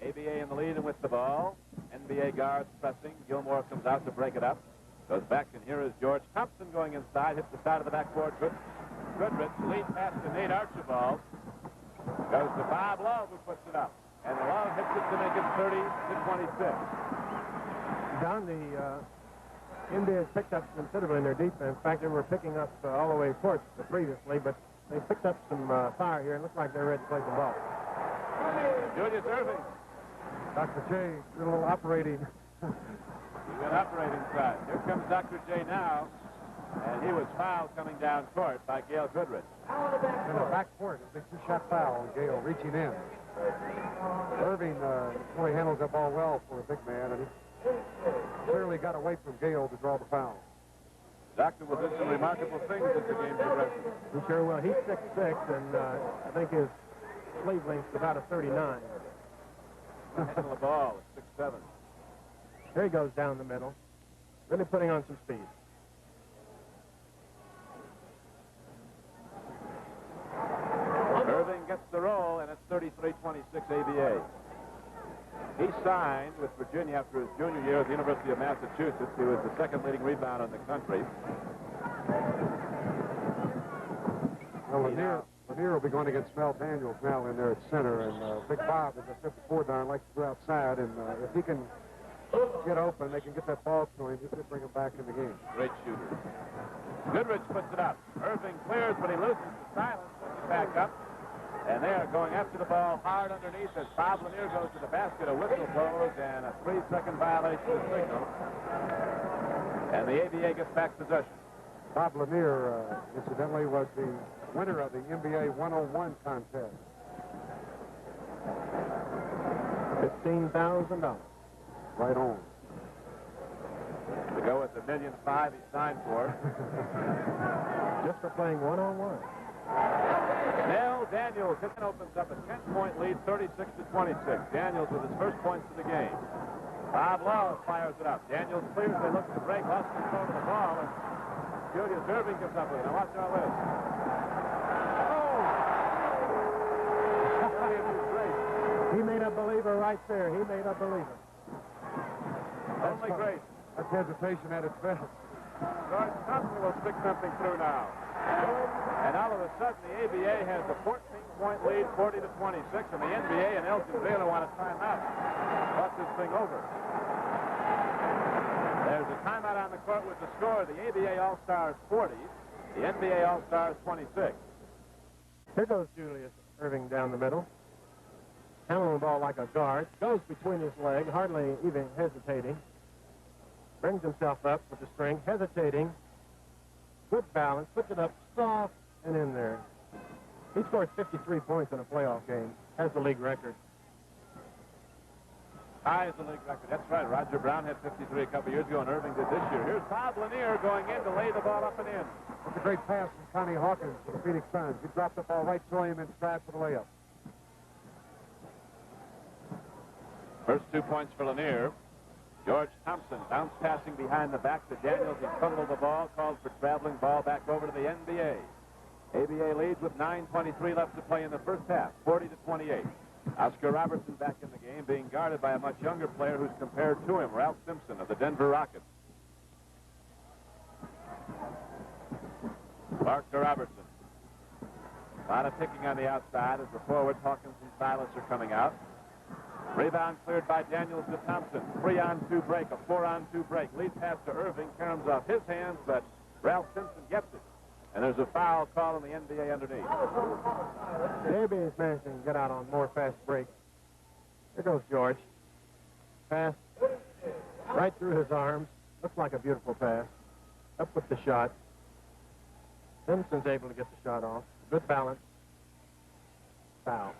ABA in the lead and with the ball. NBA guards pressing. Gilmore comes out to break it up. Goes back, and here is George Thompson going inside. Hits the side of the backboard. Goodrich lead pass to Nate Archibald. Goes to Bob Love, who puts it up. And Love hits it to make it 30-26. Don, the NBA has picked up considerably in their defense. In fact, they were picking up all the way court previously, but they picked up some fire here and looks like they're ready to play some ball. Julius Erving. Dr. J, a little operating. He went operating side. Here comes Dr. J now, and he was fouled coming down court by Gail Goodrich. In the back court, a big 2-shot foul on Gail reaching in. Erving really handles that ball well for a big man, and he clearly got away from Gail to draw the foul. Doctor will do some remarkable things as the game progresses. He sure will. He's 6'6", and I think his sleeve length's about a 39. Handle the ball at 6'7". There he goes down the middle, really putting on some speed. Erving gets the roll, and it's 33-26 ABA. He signed with Virginia after his junior year at the University of Massachusetts. He was the second leading rebounder in the country. Well, Lanier will be going against Mel Daniels now in there at center, and Big Bob is a 54-darn, likes to go outside, and if he can get open, they can get that ball to him. He could bring him back in the game. Great shooter. Goodrich puts it up. Erving clears, but he loses the silence. Puts it back up. And they are going after the ball hard underneath as Bob Lanier goes to the basket. A whistle blows and a 3-second violation of signal. And the ABA gets back possession. Bob Lanier, incidentally, was the winner of the NBA 101 contest. $15,000. Right on. To go with the $1.5 million he signed for. Just for playing one-on-one. Nell Daniels opens up a 10-point lead, 36-26. Daniels with his first points of the game. Bob Love fires it up. Daniels clears. They look to break. Lost control of the ball. And Julius Irving comes up with it. Now watch all this. He made a believer right there. He made a believer. Only great. That's hesitation at its best. George Thompson will stick something through now. And all of a sudden, the ABA has a 14-point lead, 40 to 26, and the NBA and Elgin Baylor want a timeout. Watch this thing over. There's a timeout on the court with the score. The ABA All-Stars 40, the NBA All-Stars 26. Here goes Julius Irving down the middle. Handling the ball like a guard. Goes between his legs, hardly even hesitating. Brings himself up with the string, hesitating. Good balance, puts it up soft and in there. He scored 53 points in a playoff game. Has the league record. High as the league record. That's right. Roger Brown had 53 a couple years ago, and Irving did this year. Here's Bob Lanier going in to lay the ball up and in. It's a great pass from Connie Hawkins to the Phoenix Suns. He dropped the ball right to him in stride for the layup. First 2 points for Lanier. George Thompson bounce passing behind the back to Daniels. He fumbled the ball, called for traveling ball back over to the NBA. ABA leads with 9:23 left to play in the first half, 40 to 28. Oscar Robertson back in the game, being guarded by a much younger player who's compared to him, Ralph Simpson of the Denver Rockets. Clark to Robertson. A lot of picking on the outside as the forwards, Hawkins and Silas, are coming out. Rebound cleared by Daniels to Thompson. 3-on-2 break, a 4-on-2 break. Lead pass to Irving. Caroms off his hands, but Ralph Simpson gets it. And there's a foul call in the NBA underneath. Maybe he's managing to get out on more fast breaks. Here goes George. Pass right through his arms. Looks like a beautiful pass. Up with the shot. Simpson's able to get the shot off. Good balance. Foul.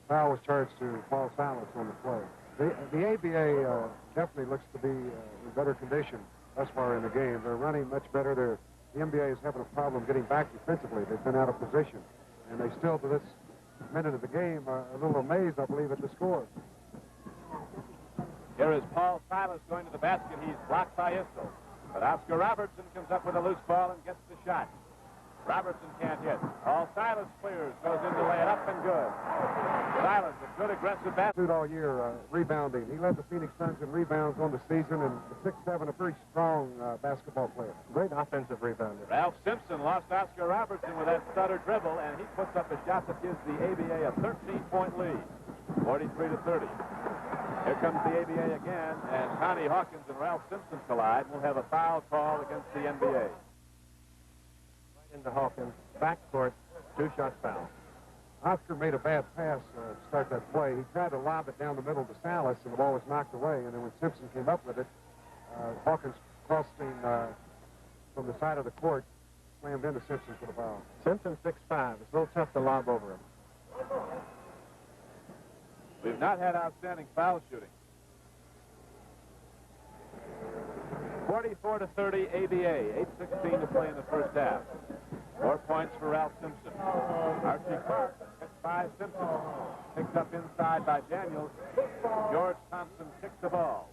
Foul was charged to Paul Silas on the play. The ABA definitely looks to be in better condition thus far in the game. They're running much better. The NBA is having a problem getting back defensively. They've been out of position. And they still, to this minute of the game, are a little amazed, I believe, at the score. Here is Paul Silas going to the basket. He's blocked by Istel. But Oscar Robertson comes up with a loose ball and gets the shot. Robertson can't hit. Paul Silas clears, goes in to lay it up and good. Silas, a good aggressive basket. All year rebounding. He led the Phoenix Suns in rebounds on the season, and 6'7", a very strong basketball player. Great offensive rebounder. Ralph Simpson lost Oscar Robertson with that stutter dribble, and he puts up a shot that gives the ABA a 13-point lead, 43 to 30. Here comes the ABA again, and Connie Hawkins and Ralph Simpson collide. We'll have a foul call against the NBA. Into Hawkins, backcourt, 2 shots foul. Oscar made a bad pass to start that play. He tried to lob it down the middle to Salas, and the ball was knocked away. And then when Simpson came up with it, Hawkins crossing from the side of the court, slammed into Simpson for the foul. Simpson 6'5". It's a little tough to lob over him. We've not had outstanding foul shooting. 44 to 30, ABA. 8:16 to play in the first half. 4 points for Ralph Simpson. Archie Clark gets by Simpson. Picked up inside by Daniels. George Thompson kicks the ball.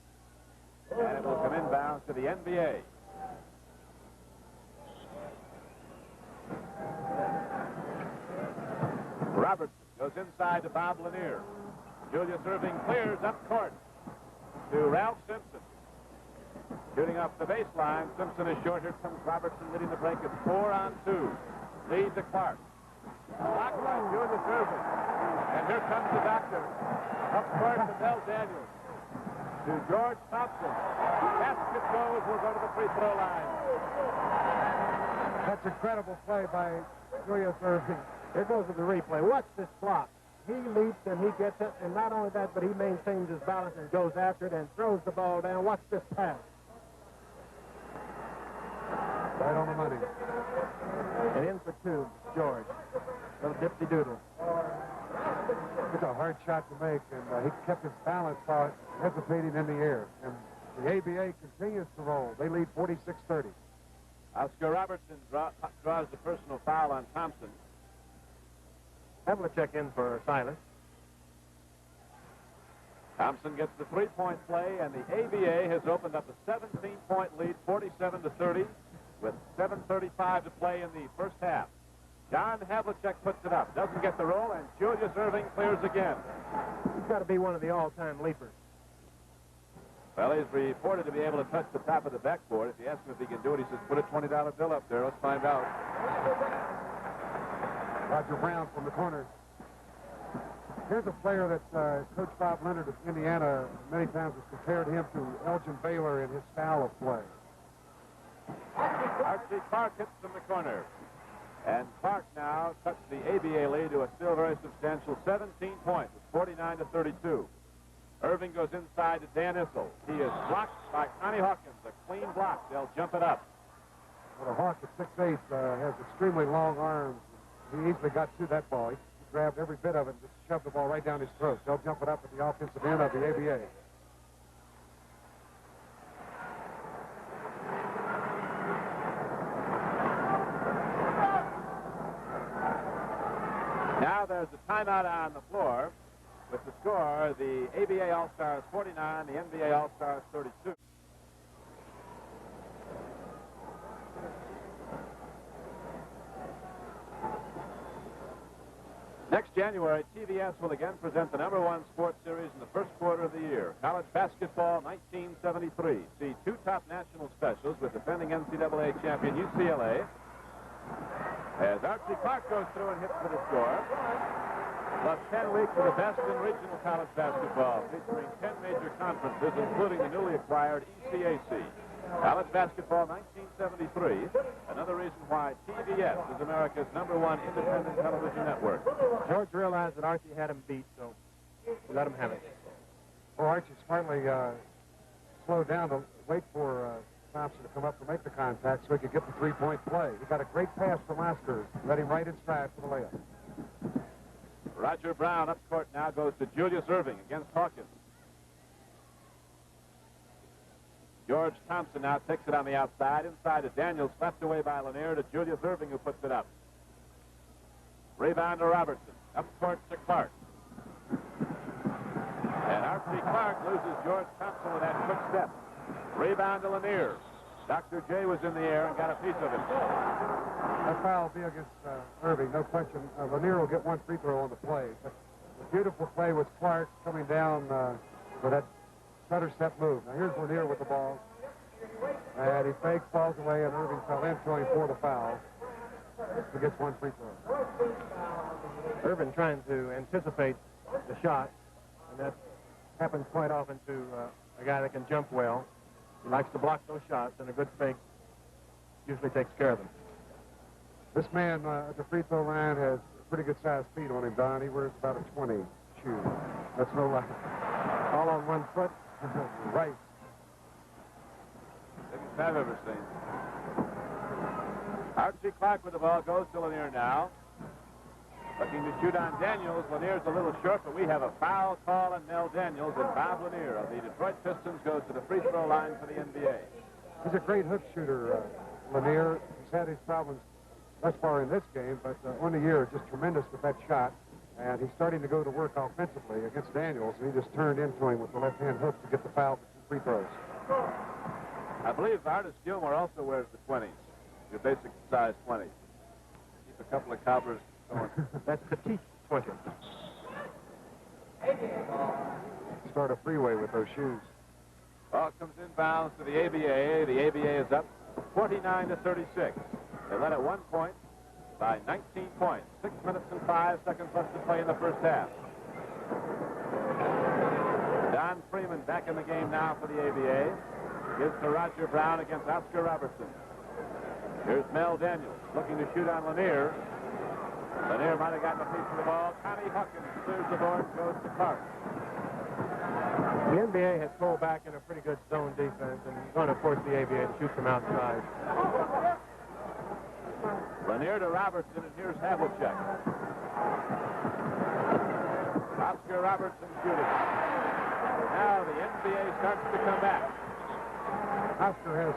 And it will come inbound to the NBA. Robertson goes inside to Bob Lanier. Julius Irving clears up court to Ralph Simpson. Shooting off the baseline. Simpson is short. Here comes Robertson leading the break. It's 4-on-2. Lead to Clark. Blocked by Julius Irving. And here comes the doctor. Up court to Bell Daniels. To George Thompson. Basket goes. We'll go to the free throw line. That's incredible play by Julius Irving. Here goes to the replay. Watch this block. He leaps and he gets it, and not only that, but he maintains his balance and goes after it and throws the ball down. Watch this pass. Right on the money. And in for 2, George. Little dipsy-doodle. It's a hard shot to make, and he kept his balance while hesitating in the air. And the ABA continues to roll. They lead 46-30. Oscar Robertson draws the personal foul on Thompson. Havlicek in for Silas. Thompson gets the 3-point play, and the ABA has opened up a 17-point lead, 47 to 30. with 7:35 to play in the first half. John Havlicek puts it up, doesn't get the roll, and Julius Erving clears again. He's got to be one of the all-time leapers. Well, he's reported to be able to touch the top of the backboard. If you ask him if he can do it, he says, put a $20 bill up there. Let's find out. Roger Brown from the corner. Here's a player that Coach Bob Leonard of Indiana many times has compared him to Elgin Baylor in his style of play. Archie Clark hits from the corner. And Clark now cuts the ABA lead to a still very substantial 17 points. It's 49 to 32. Irving goes inside to Dan Issel. He is blocked by Connie Hawkins. A clean block. They'll jump it up. Well, the Hawk at 6'8" has extremely long arms. He easily got to that ball. He grabbed every bit of it and just shoved the ball right down his throat. They'll jump it up at the offensive end of the ABA. Now there's a timeout on the floor. With the score, the ABA All-Stars 49, the NBA All-Stars 32. Next January, TBS will again present the #1 sports series in the first quarter of the year. College basketball 1973. See two top national specials with defending NCAA champion UCLA. As Archie Clark goes through and hits for the score. Plus 10 weeks of the best in regional college basketball, featuring 10 major conferences, including the newly acquired ECAC. College basketball 1973, another reason why TBS is America's #1 independent television network. George realized that Archie had him beat, so we let him have it. Well, Archie smartly slowed down to wait for Thompson to come up to make the contact so he could get the three-point play. He got a great pass from Oscar, led him right in stride for the layup. Roger Brown up court now goes to Julius Erving against Hawkins. George Thompson now takes it on the outside. Inside to Daniels, swept away by Lanier to Julius Erving, who puts it up. Rebound to Robertson. Up court to Clark. And Archie Clark loses George Thompson with that quick step. Rebound to Lanier. Dr. J was in the air and got a piece of it. That foul will be against Irving, no question. Lanier will get one free throw on the play. But the beautiful play was Clark coming down for that stutter step move. Now here's Lanier with the ball. And he fakes, falls away, and Irving fell into him for the foul. He gets one free throw. Irving trying to anticipate the shot, and that happens quite often to a guy that can jump well. He likes to block those shots, and a good fake usually takes care of them. This man at the free throw line has pretty good sized feet on him, Don. He wears about a 20 shoe. That's no lie. All on one foot. Right. Biggest I've ever seen. Archie Clark with the ball goes to Lanier now. Looking to shoot on Daniels. Lanier's a little short, but we have a foul call on Mel Daniels, and Bob Lanier of the Detroit Pistons goes to the free throw line for the NBA. He's a great hook shooter, Lanier. He's had his problems thus far in this game, but on the year, just tremendous with that shot. And he's starting to go to work offensively against Daniels, and he just turned into him with the left-hand hook to get the foul for two free throws. I believe Artis Gilmore also wears the 20s, your basic size 20. Keep a couple of cobblers going. That's petite 20. Start a freeway with those shoes. Ball comes inbounds to the ABA. The ABA is up 49 to 36. They led at 1 point by 19 points. 6 minutes and 5 seconds left to play in the first half. Don Freeman back in the game now for the ABA. Gives to Roger Brown against Oscar Robertson. Here's Mel Daniels looking to shoot on Lanier. Lanier might have gotten a piece of the ball. Connie Hawkins clears the board, goes to Clark. The NBA has pulled back in a pretty good zone defense, and going to force the ABA to shoot from outside. Lanier to Robertson, and here's Havlicek. Oscar Robertson shooting. Now the NBA starts to come back. Oscar has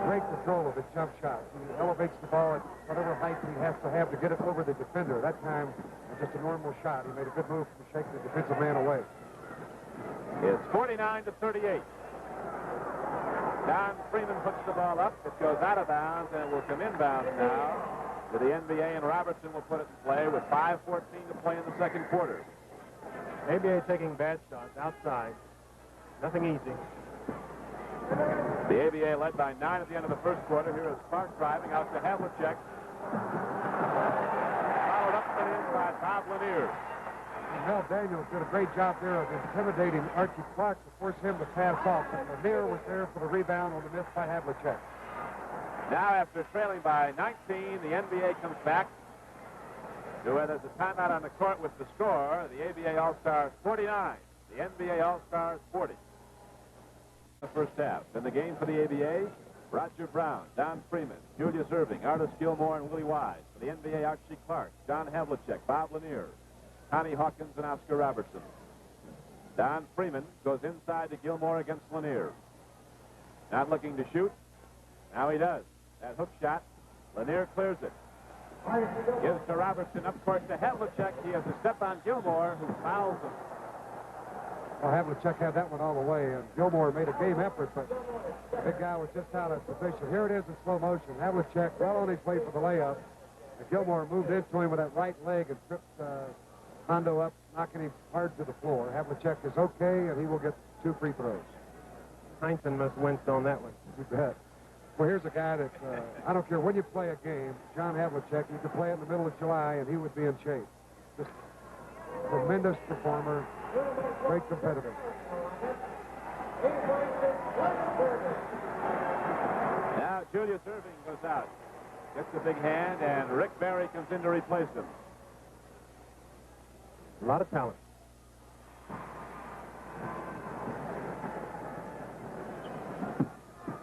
great control of his jump shot. He elevates the ball at whatever height he has to have to get it over the defender. That time, just a normal shot. He made a good move to shake the defensive man away. It's 49 to 38. Don Freeman puts the ball up. It goes out of bounds, and it will come inbounds now to the NBA, and Robertson will put it in play with 5:14 to play in the second quarter. ABA taking bad shots outside. Nothing easy. The ABA led by 9 at the end of the first quarter. Here is Clark driving out to Havlicek. Followed up and in by Bob Lanier. Mel Daniels did a great job there of intimidating Archie Clark to force him to pass off. But Lanier was there for the rebound on the miss by Havlicek. Now, after trailing by 19, the NBA comes back to where there's a timeout on the court with the score. The ABA All-Stars 49. The NBA All-Stars 40. The first half. In the game for the ABA, Roger Brown, Don Freeman, Julius Irving, Artis Gilmore, and Willie Wise. For the NBA, Archie Clark, John Havlicek, Bob Lanier, Connie Hawkins, and Oscar Robertson. Don Freeman goes inside to Gilmore against Lanier. Not looking to shoot. Now he does. That hook shot. Lanier clears it. Gives to Robertson up court to Havlicek. He has a step on Gilmore, who fouls him. Well, Havlicek had that one all the way, and Gilmore made a game effort, but the big guy was just out of position. Here it is in slow motion. Havlicek well on his way for the layup, and Gilmore moved into him with that right leg and tripped Hondo up, knocking him hard to the floor. Havlicek is okay, and he will get 2 free throws. Heinsohn must have winced on that one. You bet. Well, here's a guy that, I don't care when you play a game, John Havlicek, you could play it in the middle of July, and he would be in shape. Just tremendous performer, great competitor. Now Julius Irving goes out. Gets a big hand, and Rick Barry comes in to replace him. A lot of talent.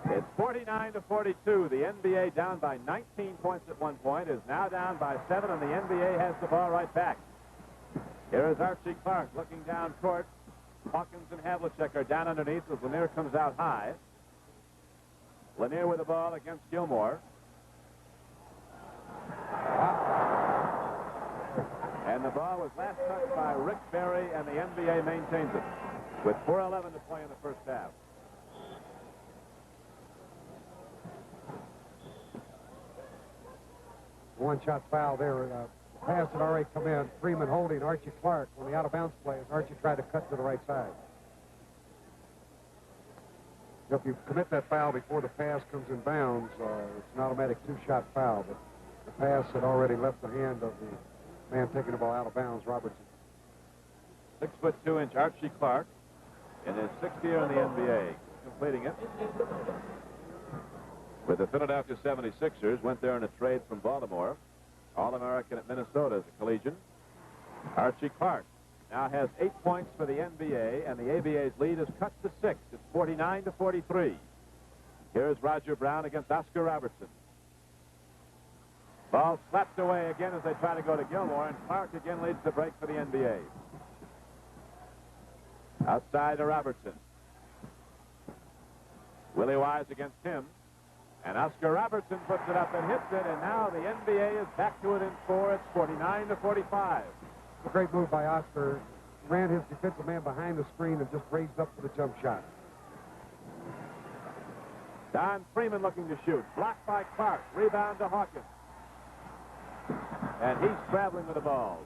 It's 49-42. The NBA down by 19 points at one point, is now down by 7, and the NBA has the ball right back. Here is Archie Clark looking down court. Hawkins and Havlicek are down underneath as Lanier comes out high. Lanier with the ball against Gilmore. And the ball was last touched by Rick Barry, and the NBA maintains it with 4:11 to play in the first half. One-shot foul there. The pass had already come in. Freeman holding Archie Clark on the out-of-bounds play as Archie tried to cut to the right side. If you commit that foul before the pass comes in bounds, it's an automatic 2-shot foul. But the pass had already left the hand of the man taking the ball out of bounds, Robertson. 6'2" Archie Clark in his 6th year in the NBA, completing it. With the Philadelphia 76ers, went there in a trade from Baltimore. All-American at Minnesota as a collegian. Archie Clark now has 8 points for the NBA, and the ABA's lead is cut to 6. It's 49-43. Here's Roger Brown against Oscar Robertson. Ball slapped away again as they try to go to Gilmore, and Clark again leads the break for the NBA. Outside to Robertson. Willie Wise against him. And Oscar Robertson puts it up and hits it, and now the NBA is back to it in 4. It's 49-45. A great move by Oscar. Ran his defensive man behind the screen and just raised up for the jump shot. Don Freeman looking to shoot. Blocked by Clark. Rebound to Hawkins. And he's traveling with the ball.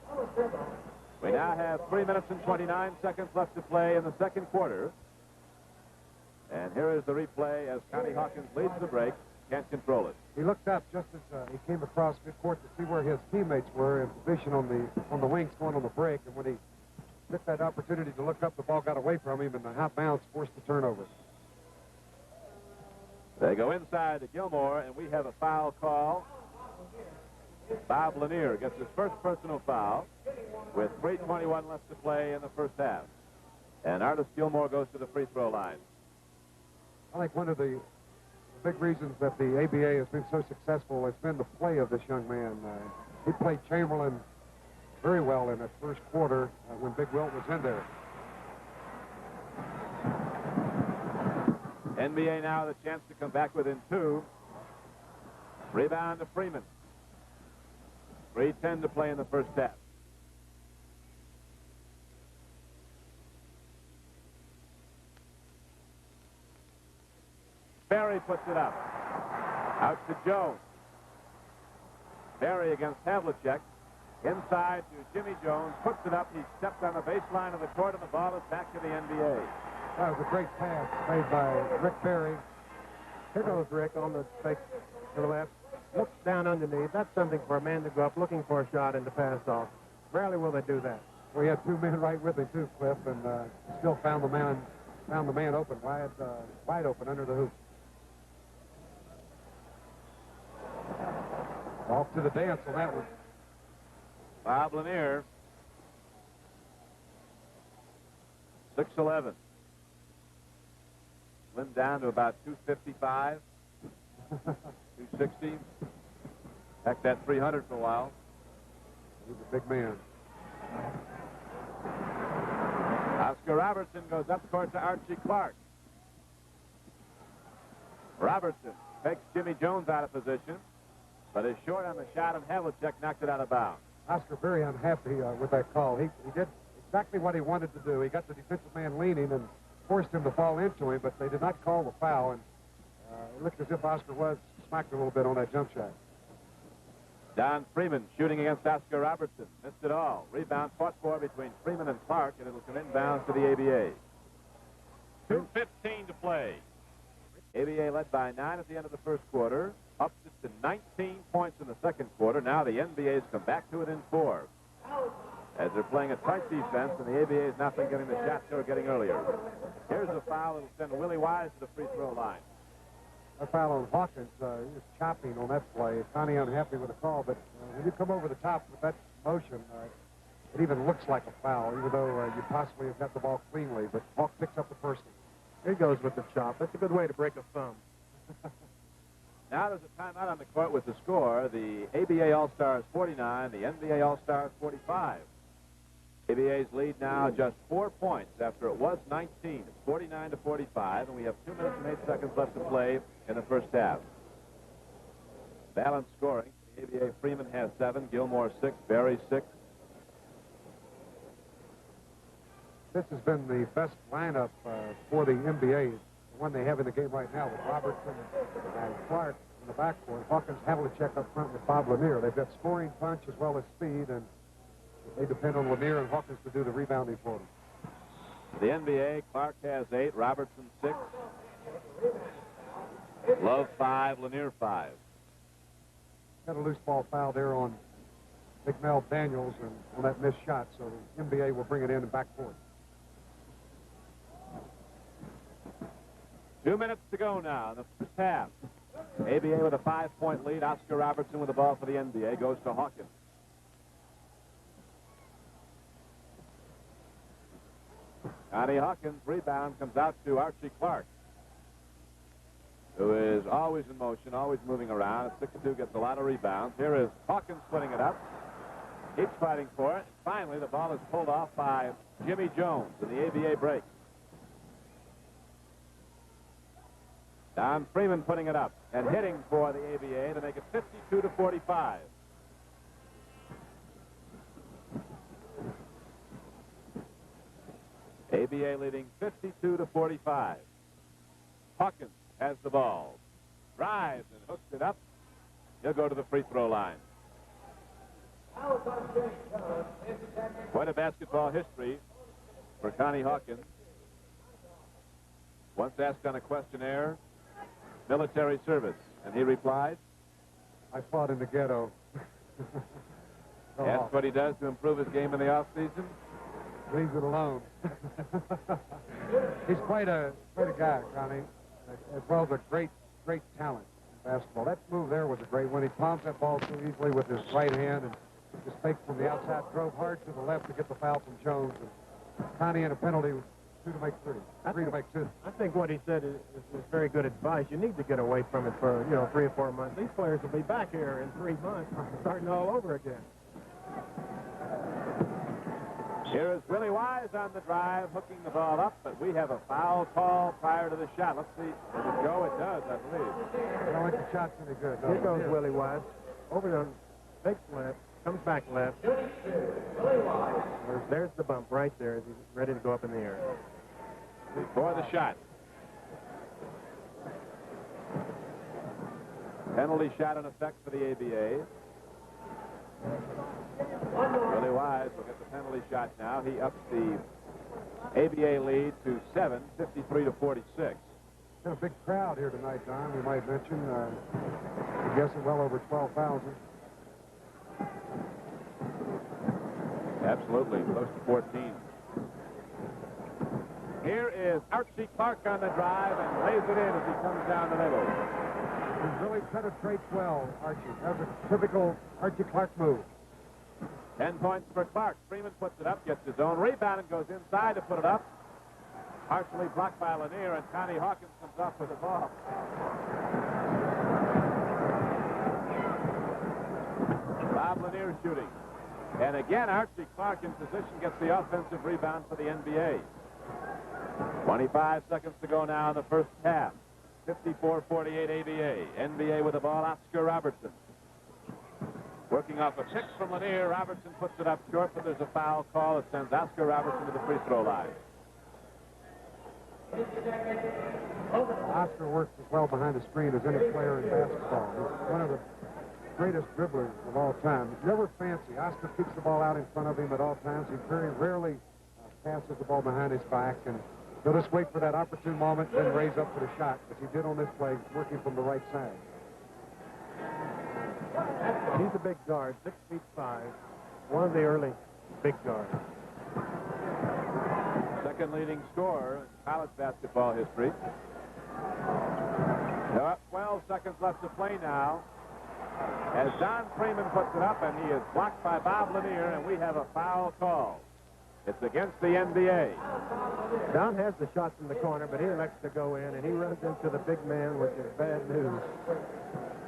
We now have 3 minutes and 29 seconds left to play in the second quarter. And here is the replay as Connie Hawkins leads the break. Can't control it. He looked up just as he came across midcourt to see where his teammates were in position on the wings going on the break. And when he took that opportunity to look up, the ball got away from him, and the hot bounce forced the turnover. They go inside to Gilmore, and we have a foul call. Bob Lanier gets his first personal foul with 3:21 left to play in the first half. And Artis Gilmore goes to the free throw line. I think one of the big reasons that the ABA has been so successful has been the play of this young man. He played Chamberlain very well in that first quarter when Big Wilt was in there. NBA now the chance to come back within 2. Rebound to Freeman. 3:10 to play in the first half. Perry puts it up. Out to Jones. Perry against Havlicek. Inside to Jimmy Jones. Puts it up. He stepped on the baseline of the court, and the ball is back to the NBA. That was a great pass made by Rick Perry. Here goes Rick on the fake to the left. Looks down underneath. That's something for a man to go up looking for a shot and to pass off. Rarely will they do that. We had two men right with him too, Cliff, and still found the man open, wide open under the hoop. Off to the dance on that one. Bob Lanier. 6'11". Slimmed down to about 255, 260. Back that 300 for a while. He's a big man. Oscar Robertson goes up court to Archie Clark. Robertson takes Jimmy Jones out of position, but is short on the shot, and Havlicek knocked it out of bounds. Oscar very unhappy with that call. He did exactly what he wanted to do. He got the defensive man leaning and forced him to fall into him, but they did not call the foul, and it looked as if Oscar was smacked a little bit on that jump shot. Don Freeman shooting against Oscar Robertson. Missed it all. Rebound fought for between Freeman and Clark, and it'll come inbounds to the ABA. 2:15 to play. ABA led by 9 at the end of the first quarter. Up to 19 points in the second quarter. Now the NBA's come back to it in 4. As they're playing a tight defense, and the ABA has not been getting the shots they were getting earlier. Here's a foul that will send Willie Wise to the free throw line. A foul on Hawkins. He was chopping on that play. Connie unhappy with the call, but when you come over the top with that motion, it even looks like a foul, even though you possibly have got the ball cleanly. But Hawk picks up the first one. Here goes with the chop. That's a good way to break a thumb. Now there's a timeout on the court with the score. The ABA All-Stars 49, the NBA All-Stars 45. ABA's lead now just 4 points after it was 19. It's 49 to 45, and we have 2 minutes and 8 seconds left to play in the first half. Balanced scoring. The ABA Freeman has 7, Gilmore 6, Barry 6. This has been the best lineup for the NBA, the one they have in the game right now, with Robertson and Clark in the backcourt. Hawkins, Havlicek up front with Bob Lanier. They've got scoring punch as well as speed, and they depend on Lanier and Hawkins to do the rebounding for them. The NBA, Clark has 8, Robertson 6, Love 5, Lanier 5. Got a loose ball foul there on Big Mel Daniels and on that missed shot, so the NBA will bring it in and backcourt. 2 minutes to go now in the first half. ABA with a 5-point lead. Oscar Robertson with the ball for the NBA goes to Hawkins. Connie Hawkins' rebound comes out to Archie Clark, who is always in motion, always moving around. At 6'2", gets a lot of rebounds. Here is Hawkins putting it up. Keeps fighting for it. Finally, the ball is pulled off by Jimmy Jones, and the ABA breaks. Don Freeman putting it up and hitting for the ABA to make it 52 to 45. ABA leading 52 to 45. Hawkins has the ball. Drives and hooks it up. He'll go to the free throw line. Quite a basketball history for Connie Hawkins. Once asked on a questionnaire, military service, and he replied, I fought in the ghetto. asked what he does to improve his game in the off-season. Leaves it alone. He's quite a guy, Connie, as well as a great talent in basketball. That move there was a great one. He palms that ball so easily with his right hand and just faked from the outside, drove hard to the left to get the foul from Jones. And Connie in a penalty, 2 to make 3. 3 to make 2. I think what he said is very good advice. You need to get away from it for 3 or 4 months. These players will be back here in 3 months, starting all over again. Here is Willie Wise on the drive, hooking the ball up, but we have a foul call prior to the shot. Let's see. Does it go? It does, I believe. I don't think the shot's any good. No. Here goes Willie Wise. Over the fakes left, comes back left. There's the bump right there as he's ready to go up in the air. Before the shot. Penalty shot in effect for the ABA. Willie Wise will get the penalty shot now. He ups the ABA lead to 7, 53 to 46. Got a big crowd here tonight, Don, we might mention. I'm guessing well over 12,000. Absolutely, close to 14. Here is Archie Clark on the drive and lays it in as he comes down the middle. He really penetrates well, Archie. That's a typical Archie Clark move. 10 points for Clark. Freeman puts it up, gets his own rebound, and goes inside to put it up. Partially blocked by Lanier, and Connie Hawkins comes off with the ball. Bob Lanier shooting. And again, Archie Clark in position gets the offensive rebound for the NBA. 25 seconds to go now in the first half. 54-48 ABA. NBA with the ball, Oscar Robertson. Working off a pick from Lanier, Robertson puts it up short, but there's a foul call that sends Oscar Robertson to the free throw line. Oscar works as well behind the screen as any player in basketball. He's one of the greatest dribblers of all time. Never fancy. Oscar keeps the ball out in front of him at all times. He very rarely passes the ball behind his back, and he'll just wait for that opportune moment, then raise up for the shot, as he did on this play, working from the right side. He's a big guard, 6'5", one of the early big guards. Second leading scorer in college basketball history. 12 seconds left to play now. As Don Freeman puts it up, and he is blocked by Bob Lanier, and we have a foul call. It's against the NBA. Don has the shot from the corner, but he elects to go in, and he runs into the big man, which is bad news.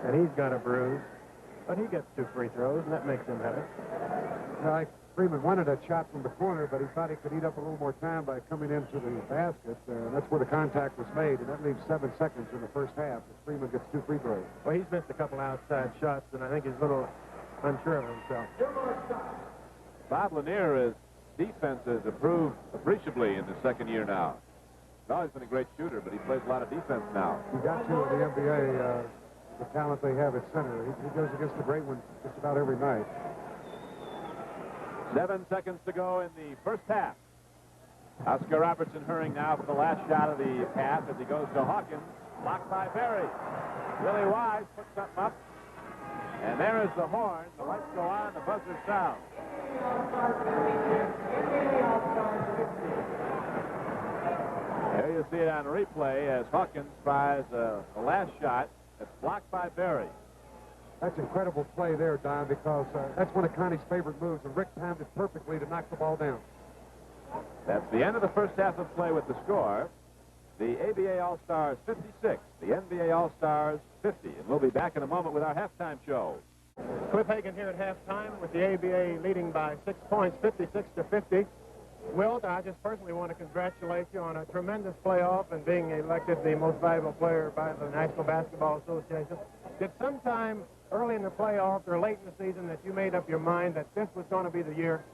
And he's got a bruise. But he gets 2 free throws, and that makes him have it. Freeman wanted a shot from the corner, but he thought he could eat up a little more time by coming into the basket. That's where the contact was made, and that leaves 7 seconds in the first half as Freeman gets 2 free throws. Well, he's missed a couple outside shots, and I think he's a little unsure of himself. Bob Lanier's defense has improved appreciably in the second year now. He's always been a great shooter, but he plays a lot of defense now. He got to in the NBA, the talent they have at center. He goes against the great ones just about every night. 7 seconds to go in the first half. Oscar Robertson hurrying now for the last shot of the half as he goes to Hawkins. Blocked by Berry. Willie Wise puts something up. And there is the horn. The lights go on. The buzzer sounds. There you see it on replay as Hawkins tries the last shot. It's blocked by Berry. That's incredible play there, Don, because that's one of Connie's favorite moves, and Rick timed it perfectly to knock the ball down. That's the end of the first half of play with the score. The ABA All-Stars 56, the NBA All-Stars 50. And we'll be back in a moment with our halftime show. Cliff Hagan here at halftime with the ABA leading by 6 points, 56-50. Wilt, I just personally want to congratulate you on a tremendous playoff and being elected the most valuable player by the National Basketball Association. Did sometime early in the playoffs or late in the season that you made up your mind that this was going to be the year?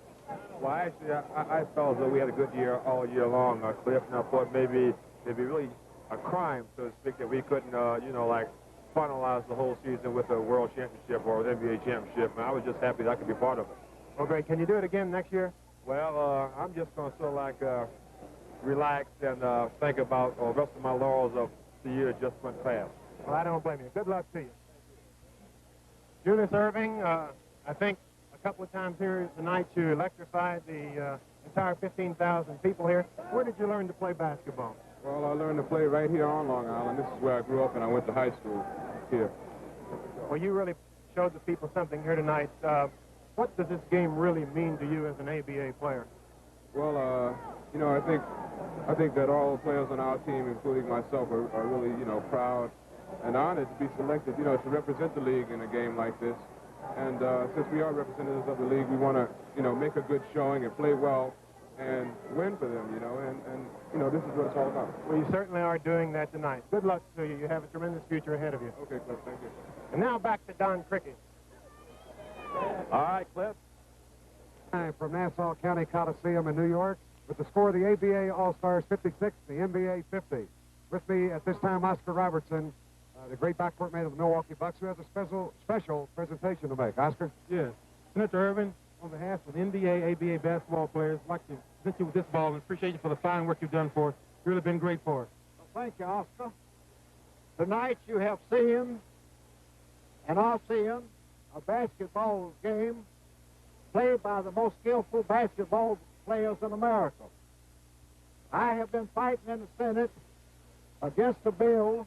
Well, actually, I felt as though we had a good year all year long, Cliff. And I thought maybe it'd be really a crime, so to speak, that we couldn't, like finalize the whole season with a World Championship or an NBA Championship. And I was just happy that I could be part of it. Well, great. Can you do it again next year? Well, I'm just going to sort of like relax and think about the rest of my laurels of the year just went past. Well, I don't blame you. Good luck to you. Julius Irving, I think a couple of times here tonight you electrified the entire 15,000 people here. Where did you learn to play basketball? Well, I learned to play right here on Long Island. This is where I grew up, and I went to high school here. Well, you really showed the people something here tonight. What does this game really mean to you as an ABA player? Well, I think that all the players on our team, including myself, are really, proud and honored to be selected, to represent the league in a game like this. And since we are representatives of the league, we want to, make a good showing and play well and win for them, and this is what it's all about. Well, you certainly are doing that tonight. Good luck to you. You have a tremendous future ahead of you. Okay, Cliff, thank you. And now back to Don Cricket. All right, Cliff. From Nassau County Coliseum in New York, with the score of the ABA All-Stars 56, the NBA 50. With me at this time, Oscar Robertson, the great backcourt mate of the Milwaukee Bucks, who has a special presentation to make. Oscar? Yes. Senator Irvin, on behalf of NBA, ABA basketball players, I'd like to present you with this ball and appreciate you for the fine work you've done for us. You've really been great for us. Well, thank you, Oscar. Tonight you have seen and are seeing a basketball game played by the most skillful basketball players in America. I have been fighting in the Senate against a bill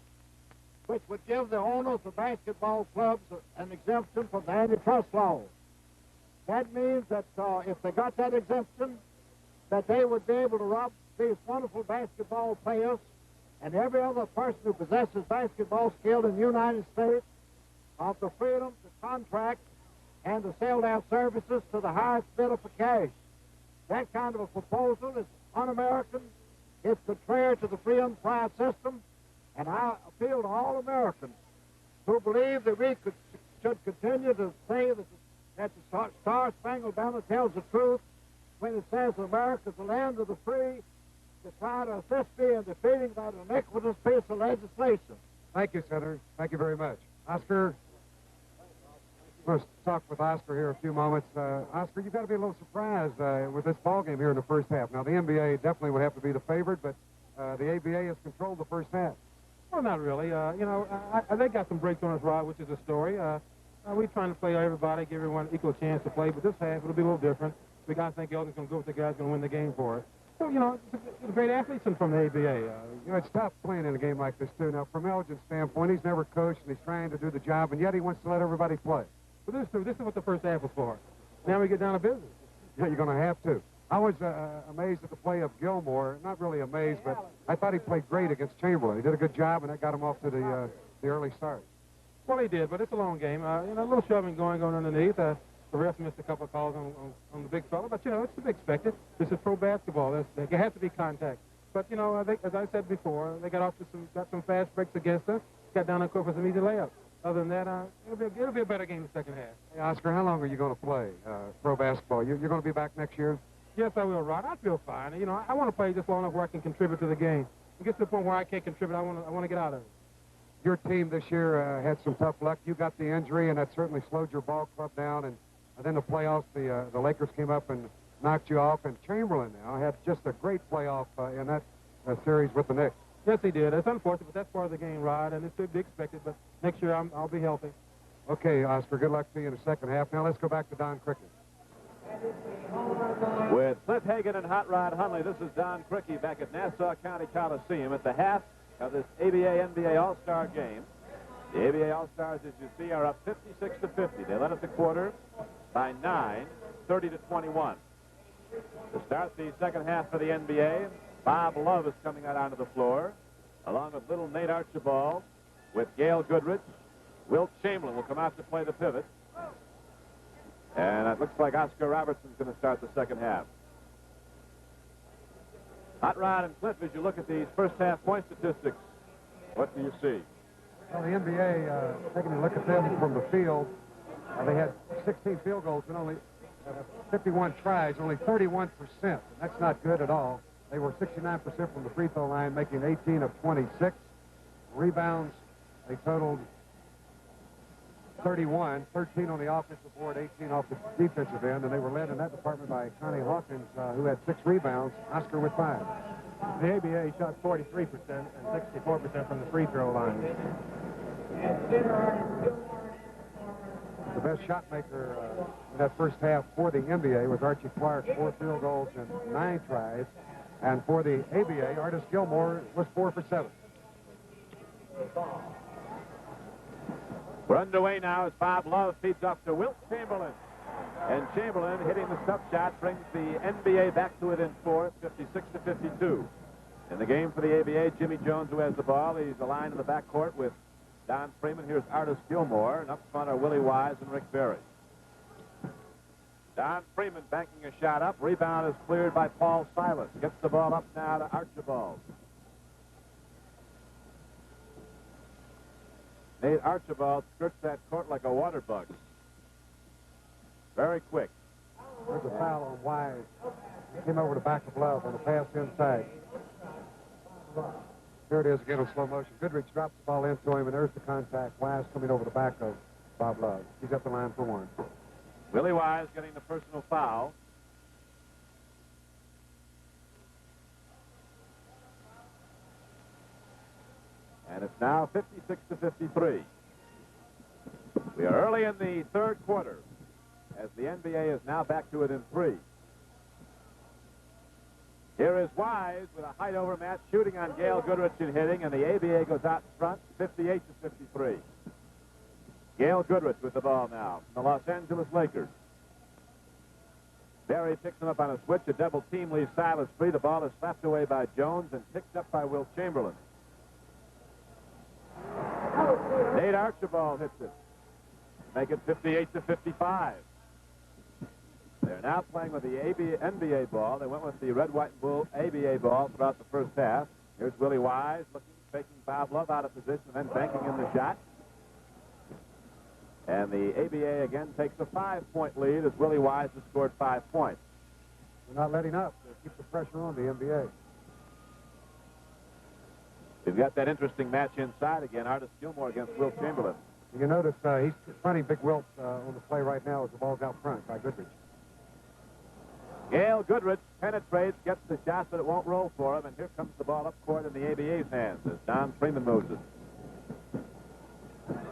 which would give the owners of basketball clubs an exemption from the antitrust law. That means that if they got that exemption, that they would be able to rob these wonderful basketball players and every other person who possesses basketball skill in the United States of the freedom to contract and to sell their services to the highest bidder for cash. That kind of a proposal is un-American. It's contrary to the free enterprise system, and I appeal to all Americans who believe that we should continue to say that the Star-Spangled Banner tells the truth when it says America is the land of the free, to try to assist me in defeating that iniquitous piece of legislation. Thank you, Senator. Thank you very much. Oscar, let's talk with Oscar here a few moments. Oscar, you've got to be a little surprised with this ball game here in the first half. Now, the NBA definitely would have to be the favorite, but the ABA has controlled the first half. Well, not really. They got some breaks on us, Rod, which is a story. We're trying to play everybody, give everyone an equal chance to play, but this half it'll be a little different. We got to think Elton's going to go with the guys going to win the game for us. So, it's great athletes from the ABA. It's tough playing in a game like this, too. Now, from Elgin's standpoint, he's never coached, and he's trying to do the job, and yet he wants to let everybody play. But this is what the first half was for. Now we get down to business. Yeah, you're going to have to. I was amazed at the play of Gilmore. Not really amazed, but I thought he played great against Chamberlain. He did a good job, and that got him off to the early start. Well, he did, but it's a long game. A little shoving going underneath. The ref missed a couple of calls on the big fella, but, it's to be expected. This is pro basketball. There has to be contact. But, I think, as I said before, they got some fast breaks against us, got down the court for some easy layups. Other than that, it'll be a better game in the second half. Hey, Oscar, how long are you going to play pro basketball? You're going to be back next year? Yes, I will, Rod. I feel fine. I want to play just long enough where I can contribute to the game. It gets to the point where I can't contribute. I want to get out of it. Your team this year had some tough luck. You got the injury, and that certainly slowed your ball club down. And then the playoffs, the Lakers came up and knocked you off. And Chamberlain now had just a great playoff in that series with the Knicks. Yes, he did. It's unfortunate, but that's part of the game, Rod, and it's to be expected. But next year, I'll be healthy. Okay, Oscar, good luck to you in the second half. Now let's go back to Don Cricket. With Cliff Hagan and Hot Rod Hundley, this is Don Cricky back at Nassau County Coliseum at the half of this ABA-NBA All-Star game. The ABA All-Stars, as you see, are up 56-50. They led at the quarter by 9, 30-21. To start the second half for the NBA, Bob Love is coming out onto the floor, along with little Nate Archibald, with Gail Goodrich. Wilt Chamberlain will come out to play the pivot. And it looks like Oscar Robertson's going to start the second half. Hot Rod and Cliff, as you look at these first half point statistics, what do you see? Well, the NBA, taking a look at them from the field, they had 16 field goals and only 51 tries, only 31%. And that's not good at all. They were 69% from the free throw line, making 18 of 26. Rebounds, they totaled 31, 13 on the offensive board, 18 off the defensive end, and they were led in that department by Connie Hawkins, who had 6 rebounds, Oscar with 5. The ABA shot 43% and 64% from the free throw line. The best shot maker in that first half for the NBA was Archie Clark, 4 field goals and 9 tries. And for the ABA, Artis Gilmore was 4 for 7. We're underway now as Bob Love feeds off to Wilt Chamberlain. And Chamberlain, hitting the stop shot, brings the NBA back to within 4, 56-52. In the game for the ABA, Jimmy Jones, who has the ball, he's aligned in the backcourt with Don Freeman. Here's Artis Gilmore, and up front are Willie Wise and Rick Berry. Don Freeman banking a shot up. Rebound is cleared by Paul Silas. Gets the ball up now to Archibald. Nate Archibald skirts that court like a water bug. Very quick. There's a foul on Wise. He came over the back of Love on the pass inside. Here it is again on slow motion. Goodrich drops the ball into him, and there's the contact. Wise coming over the back of Bob Love. He's at the line for one. Willie Wise getting the personal foul. And it's now 56-53. We are early in the third quarter as the NBA is now back to it in 3. Here is Wise with a height over match, shooting on Gail Goodrich and hitting, and the ABA goes out in front, 58-53. Gail Goodrich with the ball now from the Los Angeles Lakers. Barry picks him up on a switch. A double team leaves Silas free. The ball is slapped away by Jones and picked up by Wilt Chamberlain. Nate Archibald hits it. Make it 58-55. They're now playing with the NBA ball. They went with the red, white, and blue ABA ball throughout the first half. Here's Willie Wise looking, taking Bob Love out of position, and then banking in the shot. And the ABA again takes a 5-point lead as Willie Wise has scored 5 points. They're not letting up. They keep the pressure on the NBA. We've got that interesting match inside again. Artis Gilmore against Wilt Chamberlain. You notice he's fronting Big Wilt on the play right now as the ball's out front by Goodrich. Gail Goodrich penetrates, gets the shot, but it won't roll for him. And here comes the ball up court in the ABA's hands as Don Freeman moves it.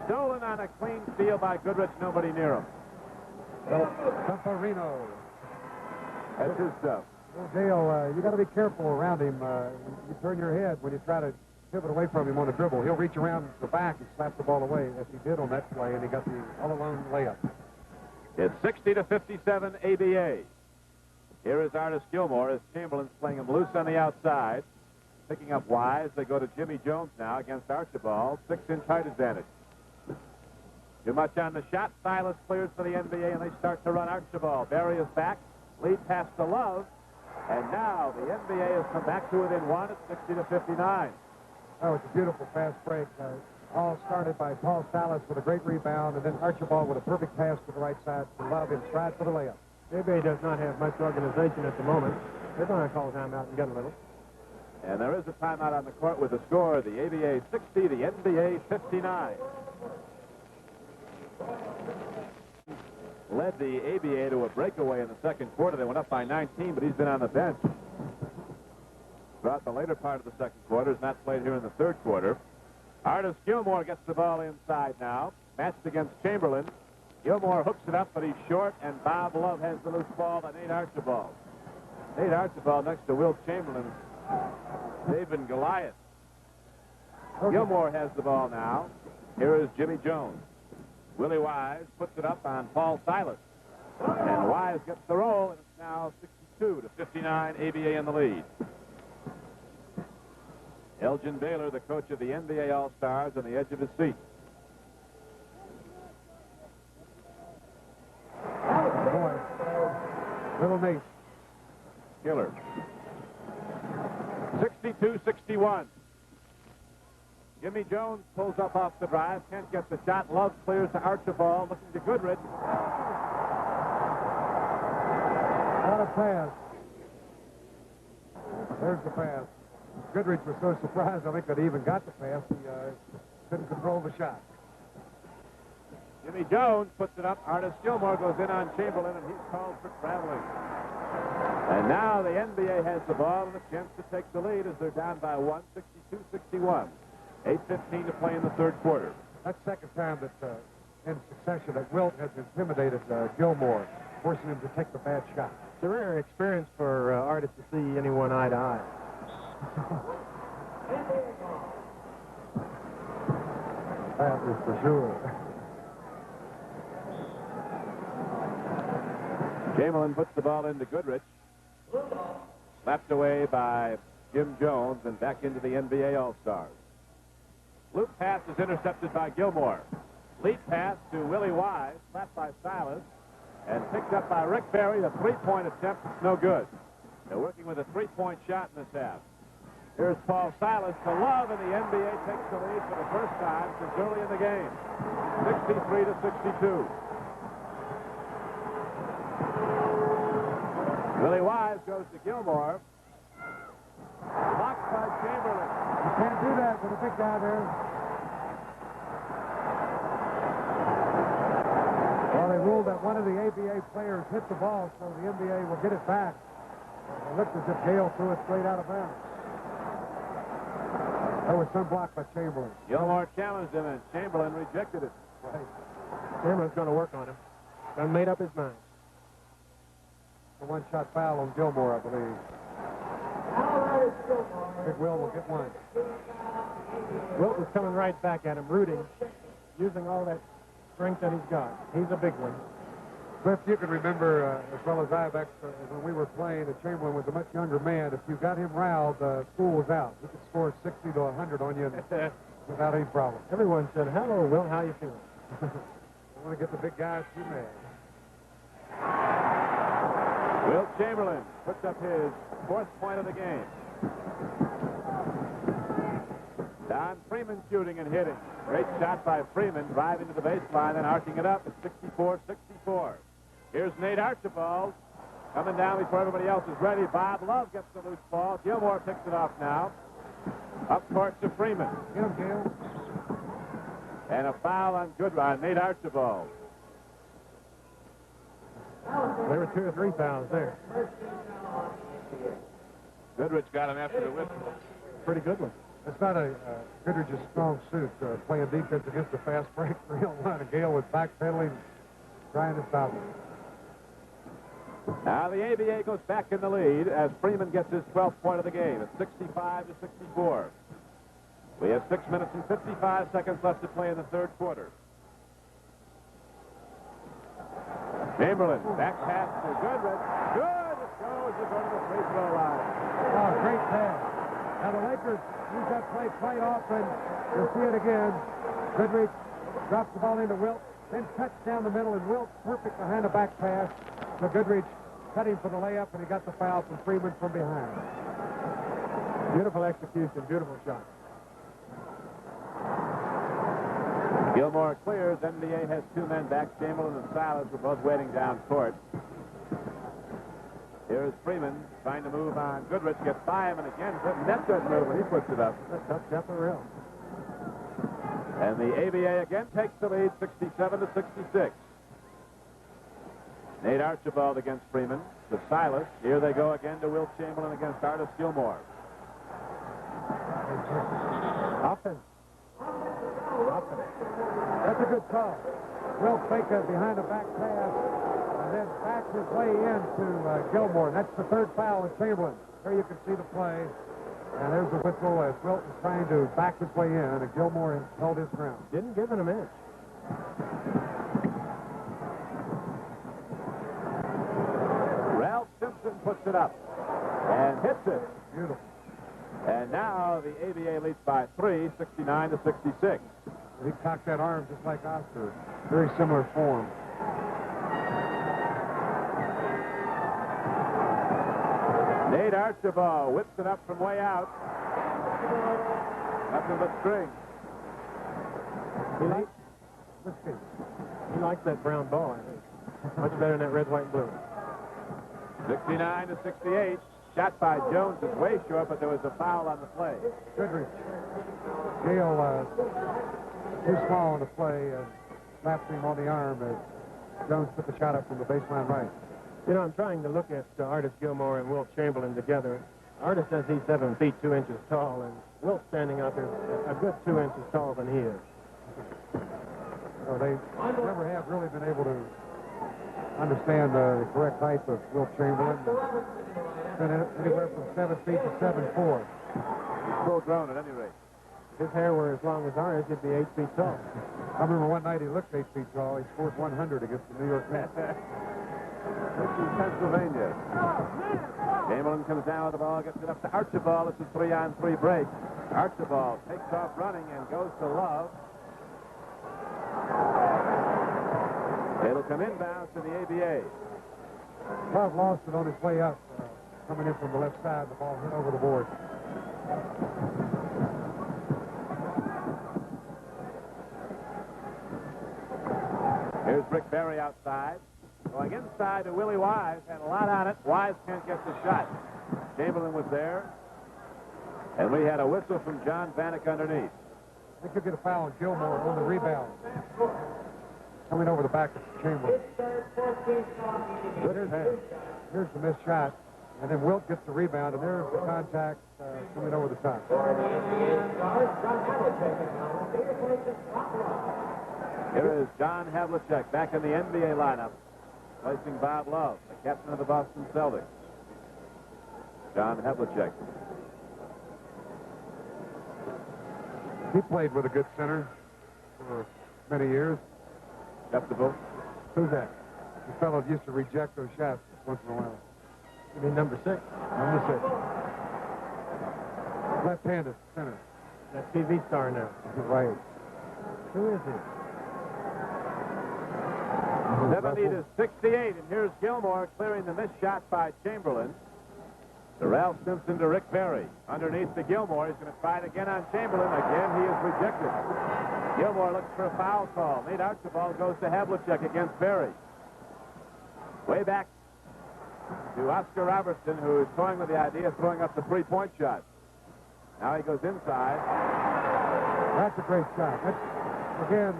Stolen on a clean steal by Goodrich. Nobody near him. Camparino. That's his stuff. Well, Gail, you got to be careful around him. You turn your head when you try to pivot away from him on a dribble. He'll reach around the back and slap the ball away, as he did on that play, and he got the all-alone layup. It's 60-57 ABA. Here is Artis Gilmore as Chamberlain's playing him loose on the outside. Picking up Wise. They go to Jimmy Jones now against Archibald. 6-inch height advantage. Too much on the shot. Silas clears for the NBA, and they start to run Archibald. Barry is back. Lead pass to Love. And now the NBA has come back to within 1 at 60-59. Oh, it's a beautiful fast break. All started by Paul Silas with a great rebound, and then Archibald with a perfect pass to the right side to Love in stride for the layup. NBA does not have much organization at the moment. They're going to call timeout and get a little. And there is a timeout on the court with the score. The ABA 60, the NBA 59. Led the ABA to a breakaway in the second quarter. They went up by 19, but he's been on the bench throughout the later part of the second quarter. He's not played here in the third quarter. Artis Gilmore gets the ball inside now. Matched against Chamberlain. Gilmore hooks it up, but he's short, and Bob Love has the loose ball to Nate Archibald. Nate Archibald next to Wilt Chamberlain. David Goliath. Gilmore has the ball now. Here is Jimmy Jones. Willie Wise puts it up on Paul Silas. And Wise gets the roll, and it's now 62-59, ABA in the lead. Elgin Baylor, the coach of the NBA All-Stars, on the edge of his seat. Boy, little Nate. Killer. 62-61. Jimmy Jones pulls up off the drive, can't get the shot. Love clears to Archibald, looking to Goodrich. Not a pass. There's the pass. Goodrich was so surprised, I think, that he even got the pass. He couldn't control the shot. Jimmy Jones puts it up. Artis Gilmore goes in on Chamberlain, and he's called for traveling. And now the NBA has the ball and a chance to take the lead as they're down by 1, 62-61. 8:15 to play in the third quarter. That's the second time that in succession that Wilt has intimidated Gilmore, forcing him to take the bad shot. It's a rare experience for artists to see anyone eye to eye. That is for sure. Chamberlain puts the ball into Goodrich. Slapped away by Jim Jones and back into the NBA All-Stars. Loop pass is intercepted by Gilmore. Lead pass to Willie Wise, slapped by Silas, and picked up by Rick Barry. The three-point attempt is no good. They're working with a three-point shot in this half. Here's Paul Silas to Love, and the NBA takes the lead for the first time since early in the game. 63-62. Willie Wise goes to Gilmore. Blocked by Chamberlain. You can't do that with a big guy there. Well, they ruled that one of the ABA players hit the ball, so the NBA will get it back. It looked as if Gale threw it straight out of bounds. There was some block by Chamberlain. Gilmore challenged him, and Chamberlain rejected it. Right. Chamberlain's going to work on him. Done made up his mind. A one-shot foul on Gilmore, I believe. Big Will will get one. Wilt was coming right back at him, rooting, using all that strength that he's got. He's a big one. Cliff, you can remember as well as I, back when we were playing, that Chamberlain was a much younger man. If you got him riled, school was out. He could score 60 to 100 on you without any problem. Everyone said, hello, Will, how you feeling? I want to get the big guys too mad. Wilt Chamberlain puts up his 4th point of the game. Don Freeman shooting and hitting. Great shot by Freeman, driving to the baseline and arcing it up at 64-64. Here's Nate Archibald coming down before everybody else is ready. Bob Love gets the loose ball. Gilmore picks it off now. Up court to Freeman. Get him, Gil. And a foul on Nate Archibald. There were 2 or 3 fouls there. Goodrich got him after the whistle. Pretty good one. It's not a Goodrich's strong suit, playing defense against a fast break 3-on-1. And Gale was backpedaling, trying to stop him. Now the ABA goes back in the lead as Freeman gets his 12th point of the game. It's 65-64. We have 6 minutes and 55 seconds left to play in the 3rd quarter. Chamberlain, back pass to Goodrich. Good! It goes to go to the free throw line. Oh, great pass. Now the Lakers use that play quite often. You'll see it again. Goodrich drops the ball into Wilt, then cuts down the middle, and Wilt perfect behind the back pass. So Goodrich cut him for the layup, and he got the foul from Freeman from behind. Beautiful execution, beautiful shot. Gilmore clears. NBA has 2 men back. Chamberlain and Silas were both waiting down court. Here's Freeman trying to move on. Goodrich gets by him, and again, net doesn't move when he puts it up. That's a real. And the ABA again takes the lead, 67-66. Nate Archibald against Freeman to Silas. Here they go again to Wilt Chamberlain against Artis Gilmore. Offense. That's a good call. Wilt fake it behind the back pass, and then backs his way into Gilmore. That's the 3rd foul on Chamberlain. There you can see the play. And there's the whistle as Wilt was trying to back his way in, and Gilmore held his ground. Didn't give him an inch. Ralph Simpson puts it up and hits it. Beautiful. And now the ABA leads by 3, 69-66. He cocked that arm just like Oscar. Very similar form. Nate Archibald whips it up from way out. Nothing but string. He likes that brown ball, I think. Much better than that red, white, and blue. 69-68. Shot by Jones is way short, but there was a foul on the play. Goodrich. Gale too small on the play. Slapped him on the arm as Jones put the shot up from the baseline right. You know, I'm trying to look at Artis Gilmore and Wilt Chamberlain together. Artis says he's 7 feet 2 inches tall, and Wilt's standing out there a good 2 inches taller than he is. So they never have really been able to understand the correct height of Wilt Chamberlain. Been anywhere from 7 feet to 7'4". He's full grown at any rate. If his hair were as long as ours, he'd be 8 feet tall. I remember one night he looked 8 feet tall. He scored 100 against the New York Mets. This is Pennsylvania. Chamberlain comes down with the ball, gets it up to Archibald. It's a 3-on-3 break. Archibald takes off running and goes to Love. It'll come inbounds to the ABA. Love lost it on his way up, coming in from the left side. The ball hit over the board. Here's Rick Berry outside. Going inside to Willie Wise. Had a lot on it. Wise can't get the shot. Chamberlain was there. And we had a whistle from John Vanek underneath. I think you'll get a foul on Gilmore on the rebound. Coming over the back of Chamberlain. Here's the missed shot. And then Wilt gets the rebound, and there's the contact coming over the top. Here is John Havlicek back in the NBA lineup, placing Bob Love, the captain of the Boston Celtics. John Havlicek. He played with a good center for many years. Acceptable. Who's that? The fellow that used to reject those shots once in a while. You mean number 6? Number 6. Left-handed center. That TV star now. Right. Who is he? 70 to 68, and here's Gilmore clearing the missed shot by Chamberlain. To Ralph Simpson to Rick Barry. Underneath to Gilmore. He's going to try it again on Chamberlain. Again, he is rejected. Gilmore looks for a foul call. Nate Archibald goes to Havlicek against Barry. Way back to Oscar Robertson, who is toying with the idea of throwing up the three-point shot. Now he goes inside. That's a great shot. That's, again,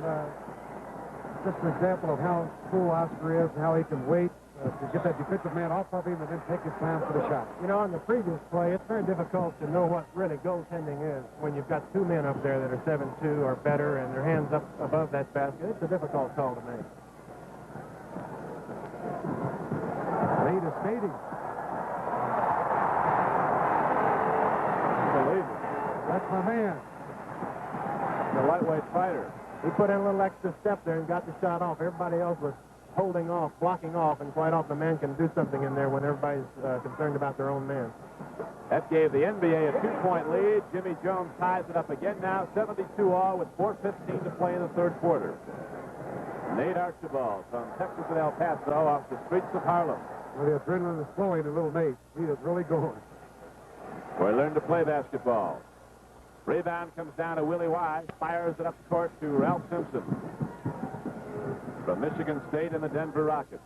just an example of how cool Oscar is and how he can wait to get that defensive man off of him and then take his time for the shot. You know, on the previous play, it's very difficult to know what really goaltending is when you've got 2 men up there that are 7'2" or better and their hands up above that basket. It's a difficult call to make. Nate is skating. Unbelievable. That's my man. The lightweight fighter. He put in a little extra step there and got the shot off. Everybody else was holding off, blocking off, and quite often a man can do something in there when everybody's concerned about their own man. That gave the NBA a 2-point lead. Jimmy Jones ties it up again now, 72-all with 4:15 to play in the third quarter. Nate Archibald from Texas and El Paso off the streets of Harlem. Well, the adrenaline is flowing in little Nate. He is really going. Where he learned to play basketball. Rebound comes down to Willie Wise. Fires it up court to Ralph Simpson from Michigan State and the Denver Rockets.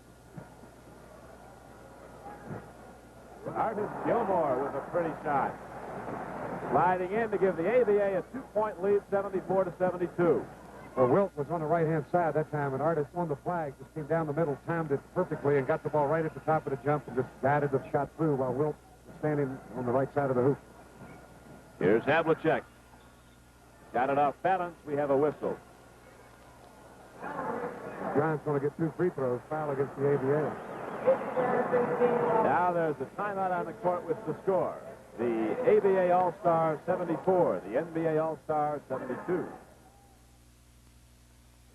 Artis Gilmore with a pretty shot. Sliding in to give the ABA a 2-point lead, 74 to 72. Well, Wilt was on the right-hand side that time, and Artis on the flag just came down the middle, timed it perfectly, and got the ball right at the top of the jump and just guided the shot through while Wilt was standing on the right side of the hoop. Here's Havlicek. Got it off balance. We have a whistle. John's going to get 2 free throws, foul against the ABA. Now there's a timeout on the court with the score. The ABA All-Star 74, the NBA All-Star 72.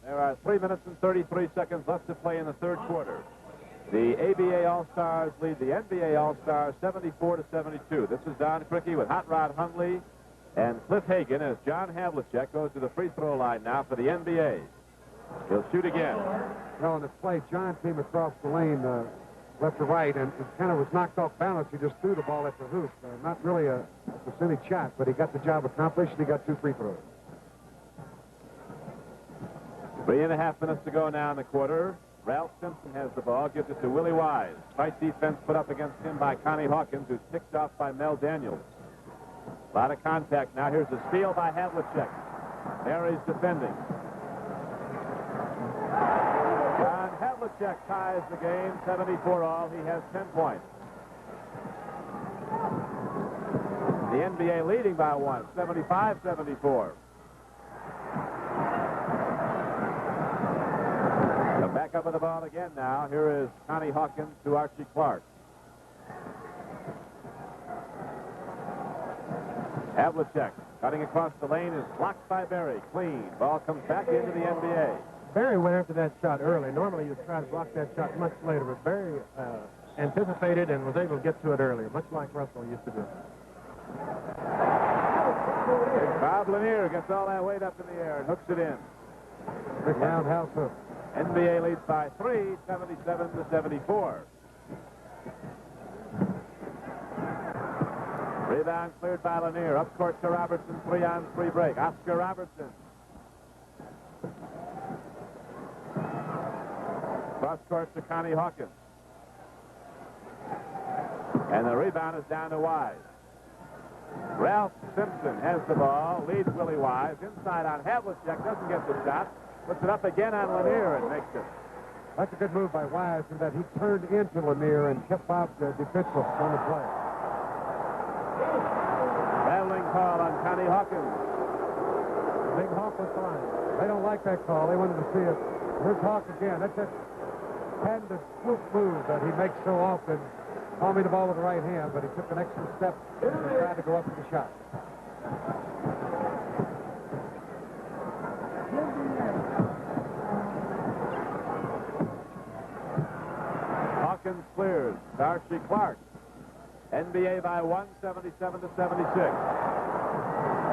There are 3 minutes and 33 seconds left to play in the third quarter. The ABA All-Stars lead the NBA All-Stars 74 to 72. This is Don Crickey with Hot Rod Hundley and Cliff Hagan as John Havlicek goes to the free throw line now for the NBA. He'll shoot again. Well, on this play, John came across the lane left to right and kind of was knocked off balance. He just threw the ball at the hoop. Not really a percentage shot, but he got the job accomplished, and he got 2 free throws. 3.5 minutes to go now in the quarter. Ralph Simpson has the ball, gives it to Willie Wise. Tight defense put up against him by Connie Hawkins, who's picked off by Mel Daniels. A lot of contact now. Here's a steal by Havlicek. Barry's defending. John Havlicek ties the game, 74-all. He has 10 points. The NBA leading by 1, 75-74. Back up with the ball again now. Here is Connie Hawkins to Archie Clark. Havlicek cutting across the lane is blocked by Barry. Clean. Ball comes back into the NBA. Barry went after that shot early. Normally you'd try to block that shot much later, but Barry anticipated and was able to get to it earlier, much like Russell used to do. Bob Lanier gets all that weight up in the air and hooks it in. Big roundhouse hook. NBA leads by 3, 77 to 74. Rebound cleared by Lanier. Up court to Robertson. 3-on-3 break. Oscar Robertson. Cross court to Connie Hawkins. And the rebound is down to Wise. Ralph Simpson has the ball, leads Willie Wise. Inside on Havlicek, doesn't get the shot. Puts it up again on Lanier and makes it. That's a good move by Wise in that he turned into Lanier and kept out the defensive on the play. Battling call on Connie Hawkins. Big Hawk was fine. They don't like that call. They wanted to see it. Here's Hawk again. That's that patented swoop move that he makes so often. Palming the ball with the right hand, but he took an extra step and tried to go up for the shot. Hawkins clears. Darcy Clark. NBA by 177 to 76.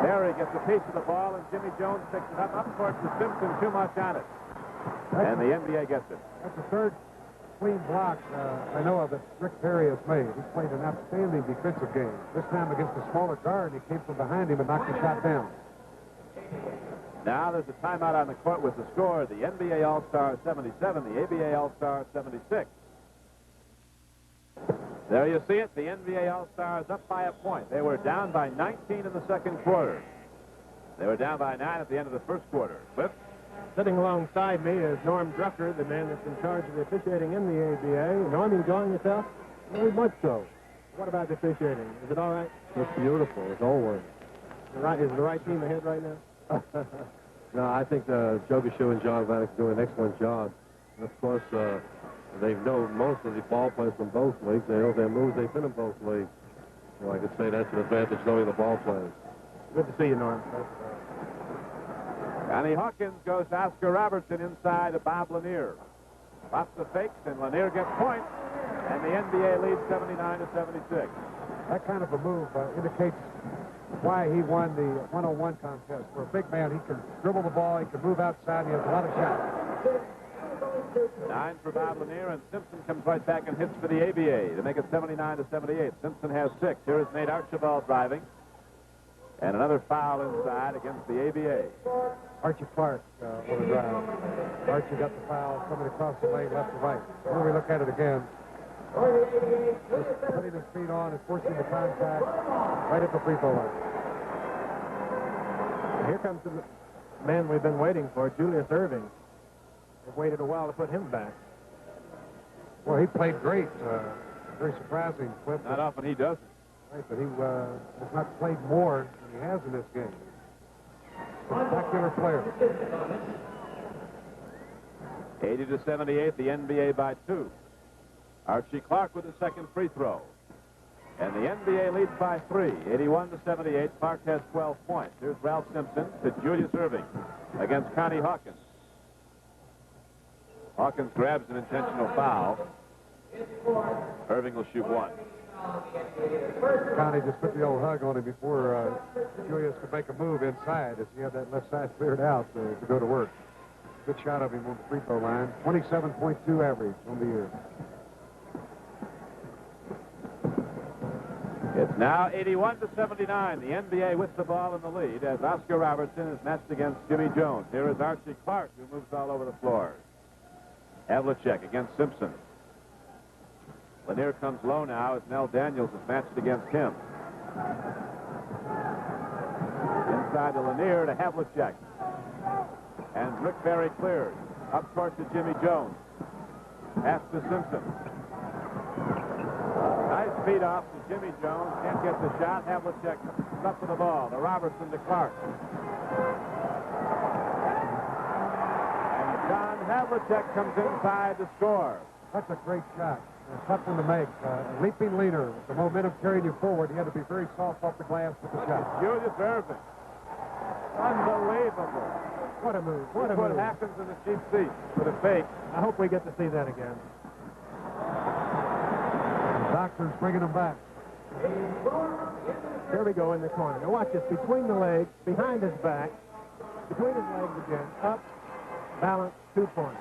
Mary gets a piece of the ball, and Jimmy Jones picks it up towards the Simpson. Too much on it. And the NBA gets it. That's the third clean block I know of that Rick Perry has made. He's played an outstanding defensive game. This time against a smaller guard, he came from behind him and knocked the shot down. Now there's a timeout on the court with the score. The NBA All-Star 77, the ABA All-Star 76. There you see it. The NBA All-Stars up by a point. They were down by 19 in the second quarter. They were down by 9 at the end of the first quarter. Cliff? Sitting alongside me is Norm Drucker, the man that's in charge of the officiating in the ABA. Norm, you enjoying yourself? Very much so. What about the officiating? Is it all right? It's beautiful. It's always. Is the right team ahead right now? No, I think Joe Gashu and John Vanek do an excellent job. And of course, they know most of the ball players from both leagues. They know their moves. They've been in both leagues. So I could say that's an advantage knowing the ball players. Good to see you, Norm. Connie Hawkins goes to Oscar Robertson inside to Bob Lanier. Lots of fakes, and Lanier gets points, and the NBA leads 79 to 76. That kind of a move indicates why he won the one-on-one contest. For a big man, he can dribble the ball, he can move outside, he has a lot of shots. 9 for Bob Lanier, and Simpson comes right back and hits for the ABA to make it 79 to 78. Simpson has 6. Here is Nate Archibald driving. And another foul inside against the ABA. Archie Clark on the drive. Archie got the foul coming across the lane left to right. When we look at it again, just putting his feet on and forcing the contact right at the free throw line. Here comes the man we've been waiting for, Julius Irving. We've waited a while to put him back. Well, he played great. Very surprising. Cliff. Not often he doesn't. Right, but he has not played more than he has in this game. Spectacular player. 80 to 78, the NBA by 2. Archie Clark with the second free throw. And the NBA leads by 3, 81 to 78. Clark has 12 points. Here's Ralph Simpson to Julius Irving against Connie Hawkins. Hawkins grabs an intentional foul. Irving will shoot 1. Connie just put the old hug on him before Julius could make a move inside as he had that left side cleared out to go to work. Good shot of him on the free throw line. 27.2 average on the year. It's now 81 to 79. The NBA with the ball in the lead as Oscar Robertson is matched against Jimmy Jones. Here is Archie Clark, who moves all over the floor. Havlicek against Simpson. Lanier comes low now as Nell Daniels is matched against him. Inside to Lanier to Havlicek. And Rick Barry clears. Up court to Jimmy Jones. Pass to Simpson. Nice feed off to Jimmy Jones. Can't get the shot. Havlicek comes up with the ball. To Robertson to Clark. And John Havlicek comes inside to score. That's a great shot. A tough one to make. Leaping leaner. With the momentum carrying you forward, he had to be very soft off the glass with the shot. Julius Irving. Unbelievable. What a move. What a What move. happens in the cheap seat with a fake. I hope we get to see that again. The doctor's bringing him back. Here we go in the corner. Now watch this. Between the legs, behind his back, between his legs again, up, balance, 2 points.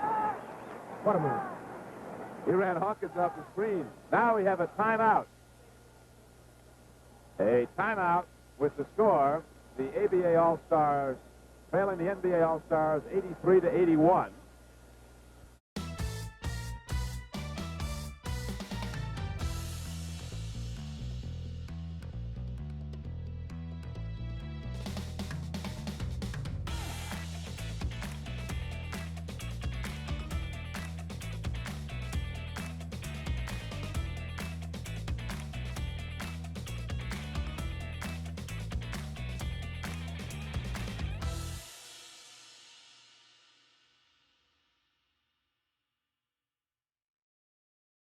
What a move. He ran Hawkins off the screen. Now we have a timeout. A timeout with the score. The ABA All-Stars trailing the NBA All-Stars 83 to 81.